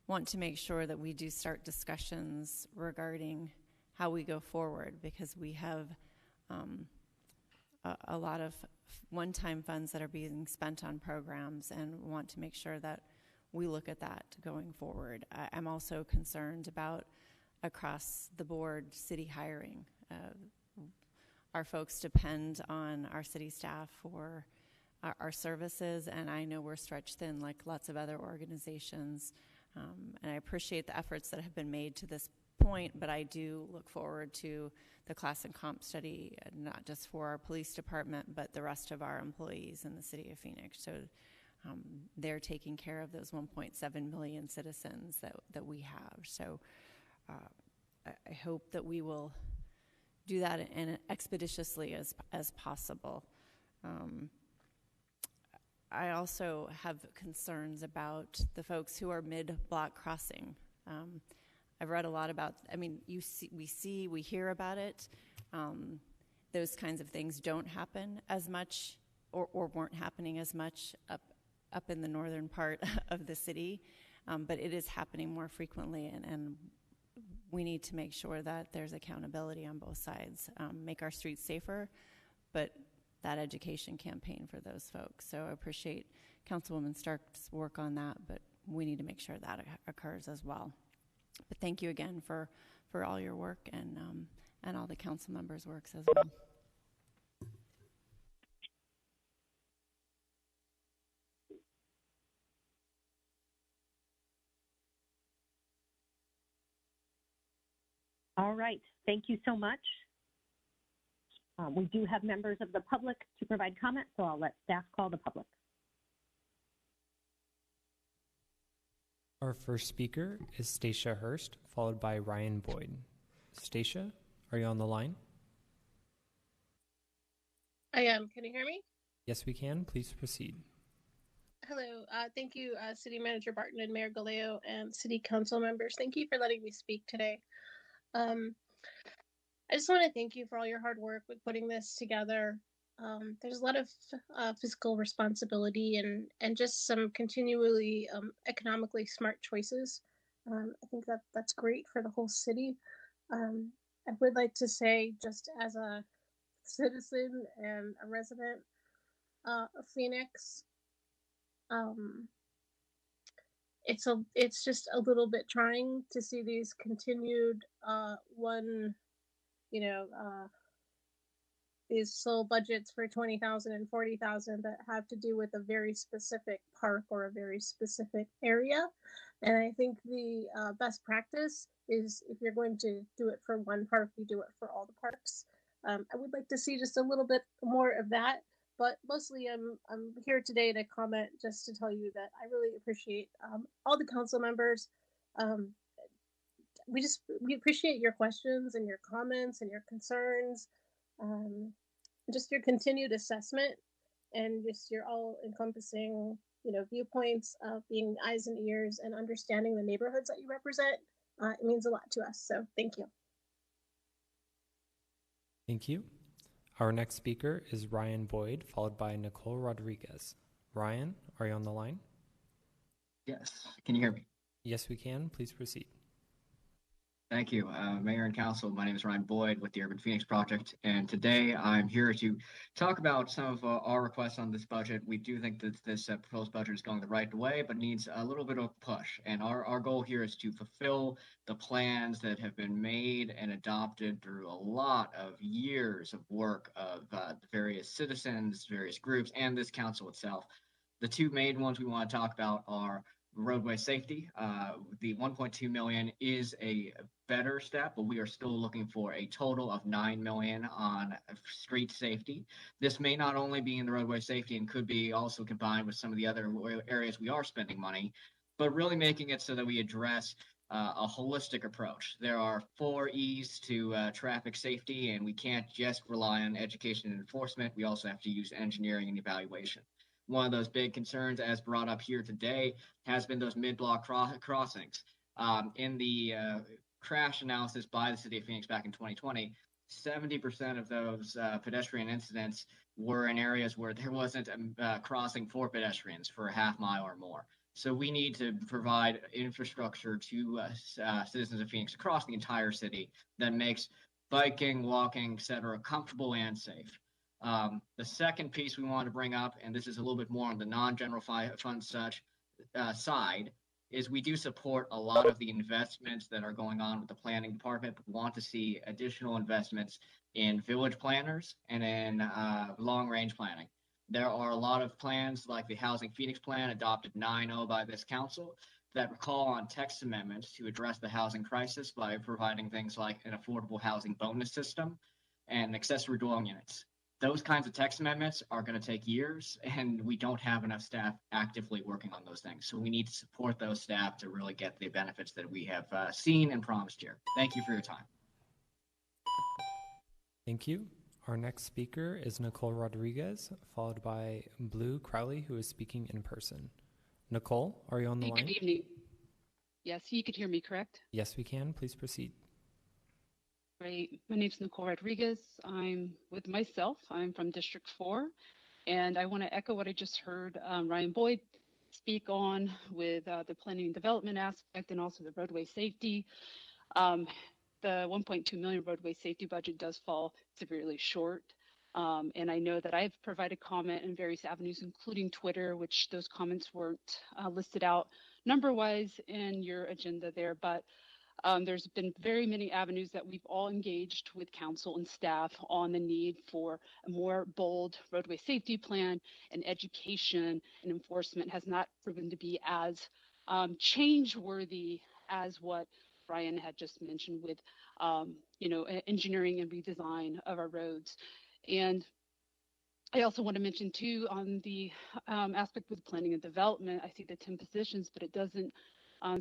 want to make sure that we do start discussions regarding how we go forward, because we have a lot of one-time funds that are being spent on programs, and want to make sure that we look at that going forward. I'm also concerned about across the board city hiring. Our folks depend on our city staff for our services, and I know we're stretched thin like lots of other organizations. And I appreciate the efforts that have been made to this point, but I do look forward to the class and comp study, not just for our police department, but the rest of our employees in the city of Phoenix. So they're taking care of those 1.7 million citizens that we have. So I hope that we will do that in expeditiously as possible. I also have concerns about the folks who are mid-block crossing. I've read a lot about, I mean, we hear about it. Those kinds of things don't happen as much, or weren't happening as much up in the northern part of the city, but it is happening more frequently, and we need to make sure that there's accountability on both sides. Make our streets safer, but that education campaign for those folks. So I appreciate Councilwoman Stark's work on that, but we need to make sure that occurs as well. But thank you again for all your work, and all the council members' works as well. All right, thank you so much. We do have members of the public to provide comment, so I'll let staff call the public. Our first speaker is Stacia Hurst, followed by Ryan Boyd. Stacia, are you on the line? I am. Can you hear me? Yes, we can. Please proceed. Hello. Thank you, City Manager Barton and Mayor Galeo and City Council members. Thank you for letting me speak today. I just want to thank you for all your hard work with putting this together. There's a lot of fiscal responsibility and just some continually economically smart choices. I think that's great for the whole city. I would like to say, just as a citizen and a resident of Phoenix, it's just a little bit trying to see these continued these sole budgets for 20,000 and 40,000 that have to do with a very specific park or a very specific area. And I think the best practice is, if you're going to do it for one park, you do it for all the parks. I would like to see just a little bit more of that, but mostly I'm here today to comment, just to tell you that I really appreciate all the council members. We appreciate your questions and your comments and your concerns, just your continued assessment, and just your all encompassing, viewpoints of being eyes and ears and understanding the neighborhoods that you represent. It means a lot to us. So thank you. Thank you. Our next speaker is Ryan Boyd, followed by Nicole Rodriguez. Ryan, are you on the line? Yes. Can you hear me? Yes, we can. Please proceed. Thank you. Mayor and Council, my name is Ryan Boyd with the Urban Phoenix Project, and today I'm here to talk about some of our requests on this budget. We do think that this proposed budget is going the right way, but needs a little bit of a push. And our goal here is to fulfill the plans that have been made and adopted through a lot of years of work of the various citizens, various groups, and this council itself. The two main ones we want to talk about are roadway safety. The 1.2 million is a better step, but we are still looking for a total of 9 million on street safety. This may not only be in the roadway safety and could be also combined with some of the other areas we are spending money, but really making it so that we address a holistic approach. There are 4 E's to traffic safety, and we can't just rely on education and enforcement. We also have to use engineering and evaluation. One of those big concerns, as brought up here today, has been those mid-block crossings. In the crash analysis by the City of Phoenix back in 2020, 70% of those pedestrian incidents were in areas where there wasn't a crossing for pedestrians for a half mile or more. So we need to provide infrastructure to citizens of Phoenix across the entire city that makes biking, walking, etc., comfortable and safe. The second piece we want to bring up, and this is a little bit more on the non-general fund side, is we do support a lot of the investments that are going on with the planning department, but want to see additional investments in village planners and in long-range planning. There are a lot of plans like the Housing Phoenix Plan adopted 9-0 by this council that call on text amendments to address the housing crisis by providing things like an affordable housing bonus system and accessory dwelling units. Those kinds of text amendments are going to take years, and we don't have enough staff actively working on those things. So we need to support those staff to really get the benefits that we have seen and promised here. Thank you for your time. Thank you. Our next speaker is Nicole Rodriguez, followed by Blue Crowley, who is speaking in person. Nicole, are you on the line? Good evening. Yes, you could hear me, correct? Yes, we can. Please proceed. Great. My name is Nicole Rodriguez. I'm with myself. I'm from District 4, and I want to echo what I just heard Ryan Boyd speak on with the planning and development aspect and also the roadway safety. The 1.2 million roadway safety budget does fall severely short. And I know that I've provided comment in various avenues, including Twitter, which those comments weren't listed out number-wise in your agenda there, but there's been very many avenues that we've all engaged with council and staff on the need for a more bold roadway safety plan, and education and enforcement has not proven to be as change-worthy as what Brian had just mentioned with, engineering and redesign of our roads. And I also want to mention too, on the aspect with planning and development, I see the 10 positions, but it doesn't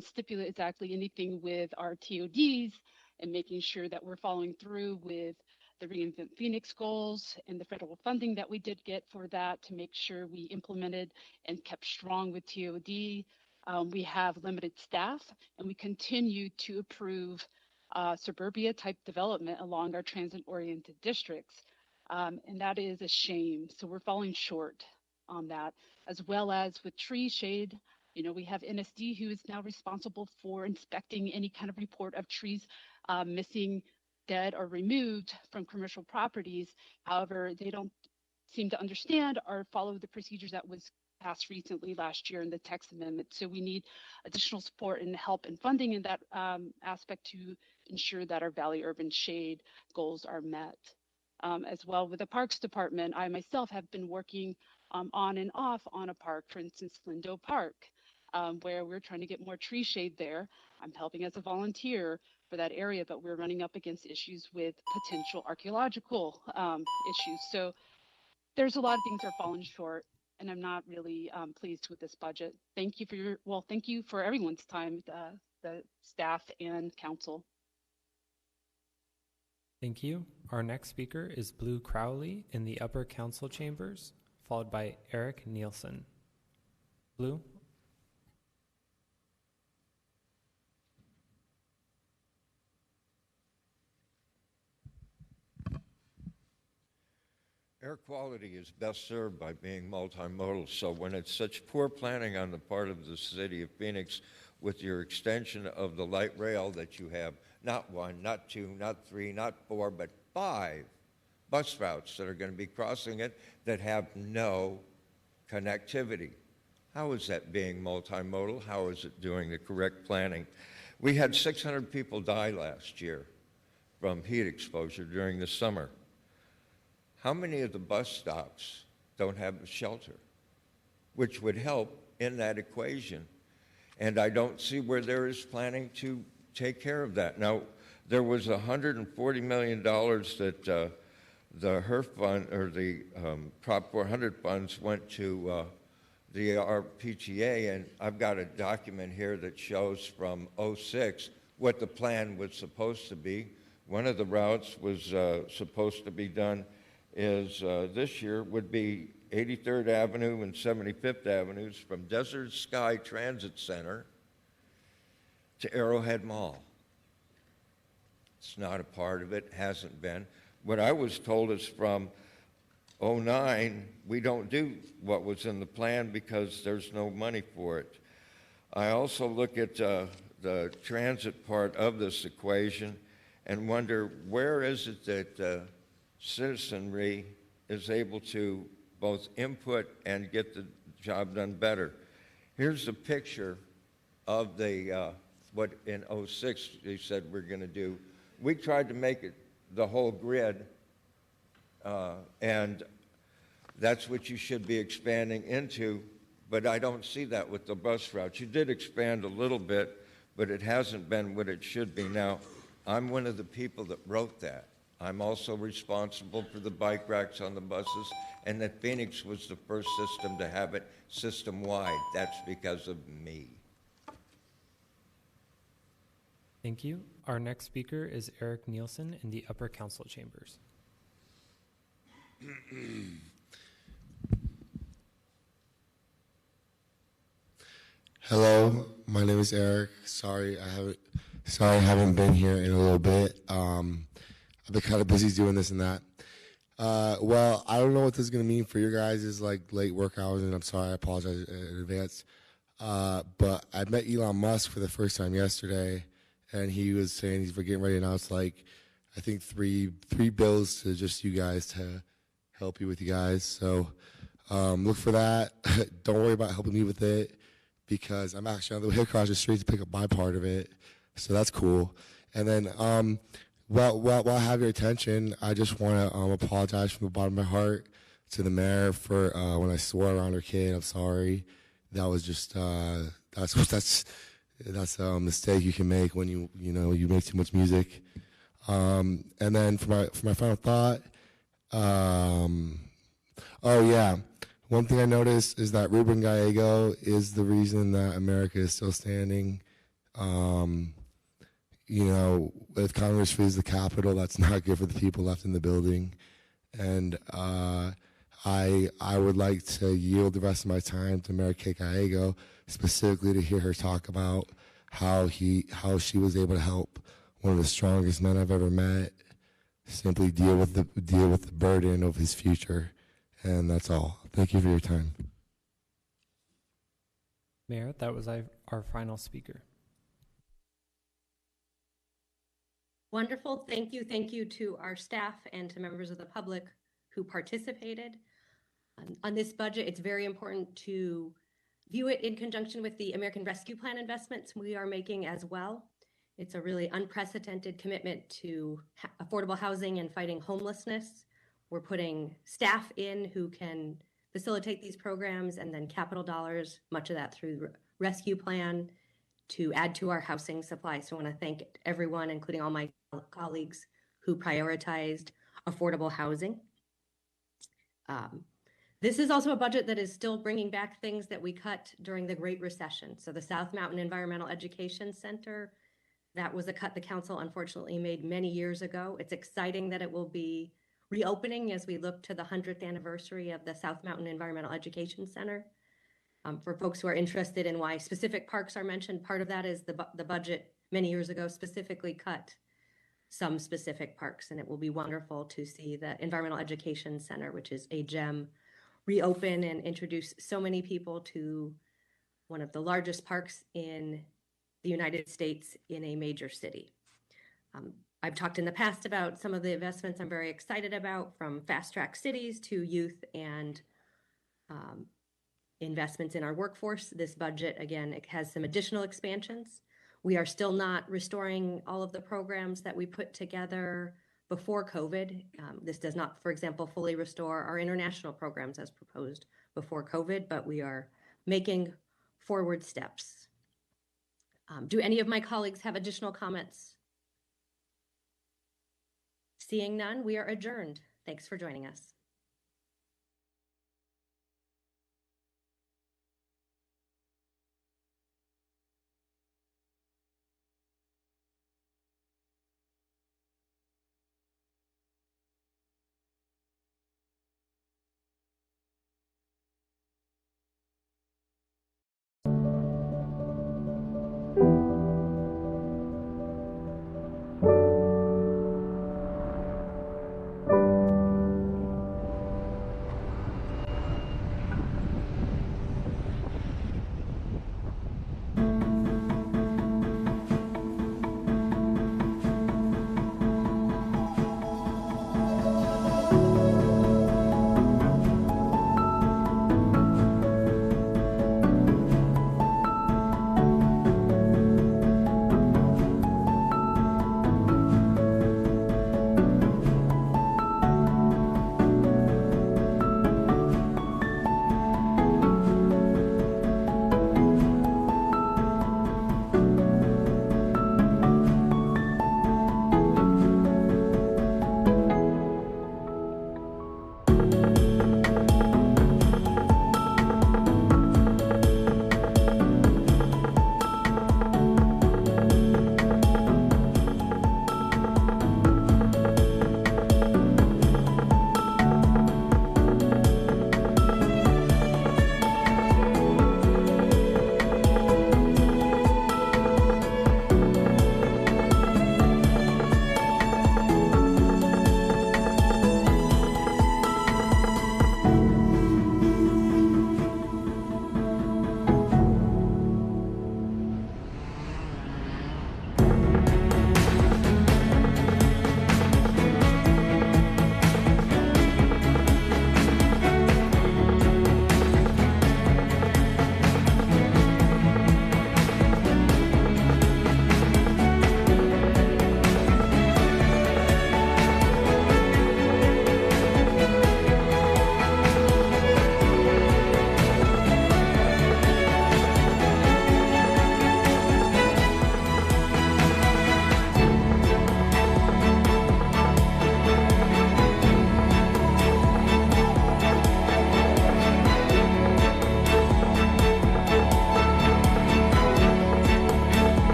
stipulate exactly anything with our TODs and making sure that we're following through with the Reinvent Phoenix goals and the federal funding that we did get for that to make sure we implemented and kept strong with TOD. We have limited staff, and we continue to approve suburbia type development along our transit-oriented districts. And that is a shame. So we're falling short on that, as well as with tree shade. We have NSD who is now responsible for inspecting any kind of report of trees missing, dead, or removed from commercial properties. However, they don't seem to understand or follow the procedures that was passed recently last year in the text amendment. So we need additional support and help and funding in that aspect to ensure that our Valley Urban Shade goals are met. As well with the Parks Department, I myself have been working on and off on a park, for instance, Lindo Park, where we're trying to get more tree shade there. I'm helping as a volunteer for that area, but we're running up against issues with potential archaeological issues. So there's a lot of things that are falling short, and I'm not really pleased with this budget. Thank you for thank you for everyone's time, the staff and council. Thank you. Our next speaker is Blue Crowley in the upper council chambers, followed by Eric Nielsen. Blue? Air quality is best served by being multimodal. So when it's such poor planning on the part of the city of Phoenix with your extension of the light rail that you have not 1, not 2, not 3, not 4, but 5 bus routes that are going to be crossing it that have no connectivity. How is that being multimodal? How is it doing the correct planning? We had 600 people die last year from heat exposure during the summer. How many of the bus stops don't have a shelter, which would help in that equation? And I don't see where there is planning to take care of that. Now, there was $140 million that the HERF fund, or the Prop 400 funds, went to the RPTA, and I've got a document here that shows from '06 what the plan was supposed to be. One of the routes was supposed to be done is this year would be 83rd Avenue and 75th Avenues from Desert Sky Transit Center to Arrowhead Mall. It's not a part of it, hasn't been. What I was told is from '09, we don't do what was in the plan because there's no money for it. I also look at the transit part of this equation and wonder, where is it that citizenry is able to both input and get the job done better? Here's a picture of the what in '06 they said we're going to do. We tried to make it the whole grid, and that's what you should be expanding into, but I don't see that with the bus routes. You did expand a little bit, but it hasn't been what it should be. Now, I'm one of the people that wrote that. I'm also responsible for the bike racks on the buses, and that Phoenix was the first system to have it system-wide. That's because of me. Thank you. Our next speaker is Eric Nielsen in the upper council chambers. Hello, my name is Eric. Sorry I haven't been here in a little bit. I've been kind of busy doing this and that. Well, I don't know what this is going to mean for your guys' like late work hours, and I'm sorry, I apologize in advance. But I met Elon Musk for the first time yesterday, and he was saying he's getting ready to announce like I think three bills to just you guys to help you with you guys. So look for that. Don't worry about helping me with it, because I'm actually on the way across the street to pick up my part of it. So that's cool. And then while I have your attention, I just want to apologize from the bottom of my heart to the mayor for when I swore around her kid. I'm sorry. That was just that's a mistake you can make when you make too much music. And then for my final thought, oh yeah, one thing I noticed is that Ruben Gallego is the reason that America is still standing. If Congress frees the Capitol, that's not good for the people left in the building. And I would like to yield the rest of my time to Mayor Kate Gallego, specifically to hear her talk about how she was able to help one of the strongest men I've ever met simply deal with the burden of his future. And that's all. Thank you for your time. Mayor, that was our final speaker. Wonderful. Thank you. Thank you to our staff and to members of the public who participated. On this budget, it's very important to view it in conjunction with the American Rescue Plan investments we are making as well. It's a really unprecedented commitment to affordable housing and fighting homelessness. We're putting staff in who can facilitate these programs, and then capital dollars, much of that through the Rescue Plan, to add to our housing supply. So I want to thank everyone, including all my colleagues who prioritized affordable housing. This is also a budget that is still bringing back things that we cut during the Great Recession. So the South Mountain Environmental Education Center, that was a cut the council unfortunately made many years ago. It's exciting that it will be reopening as we look to the 100th anniversary of the South Mountain Environmental Education Center. For folks who are interested in why specific parks are mentioned, part of that is the budget many years ago specifically cut some specific parks, and it will be wonderful to see the Environmental Education Center, which is a gem, reopen and introduce so many people to one of the largest parks in the United States in a major city. I've talked in the past about some of the investments I'm very excited about, from fast track cities to youth and investments in our workforce. This budget, again, it has some additional expansions. We are still not restoring all of the programs that we put together before COVID. This does not, for example, fully restore our international programs as proposed before COVID, but we are making forward steps. Do any of my colleagues have additional comments? Seeing none, we are adjourned. Thanks for joining us.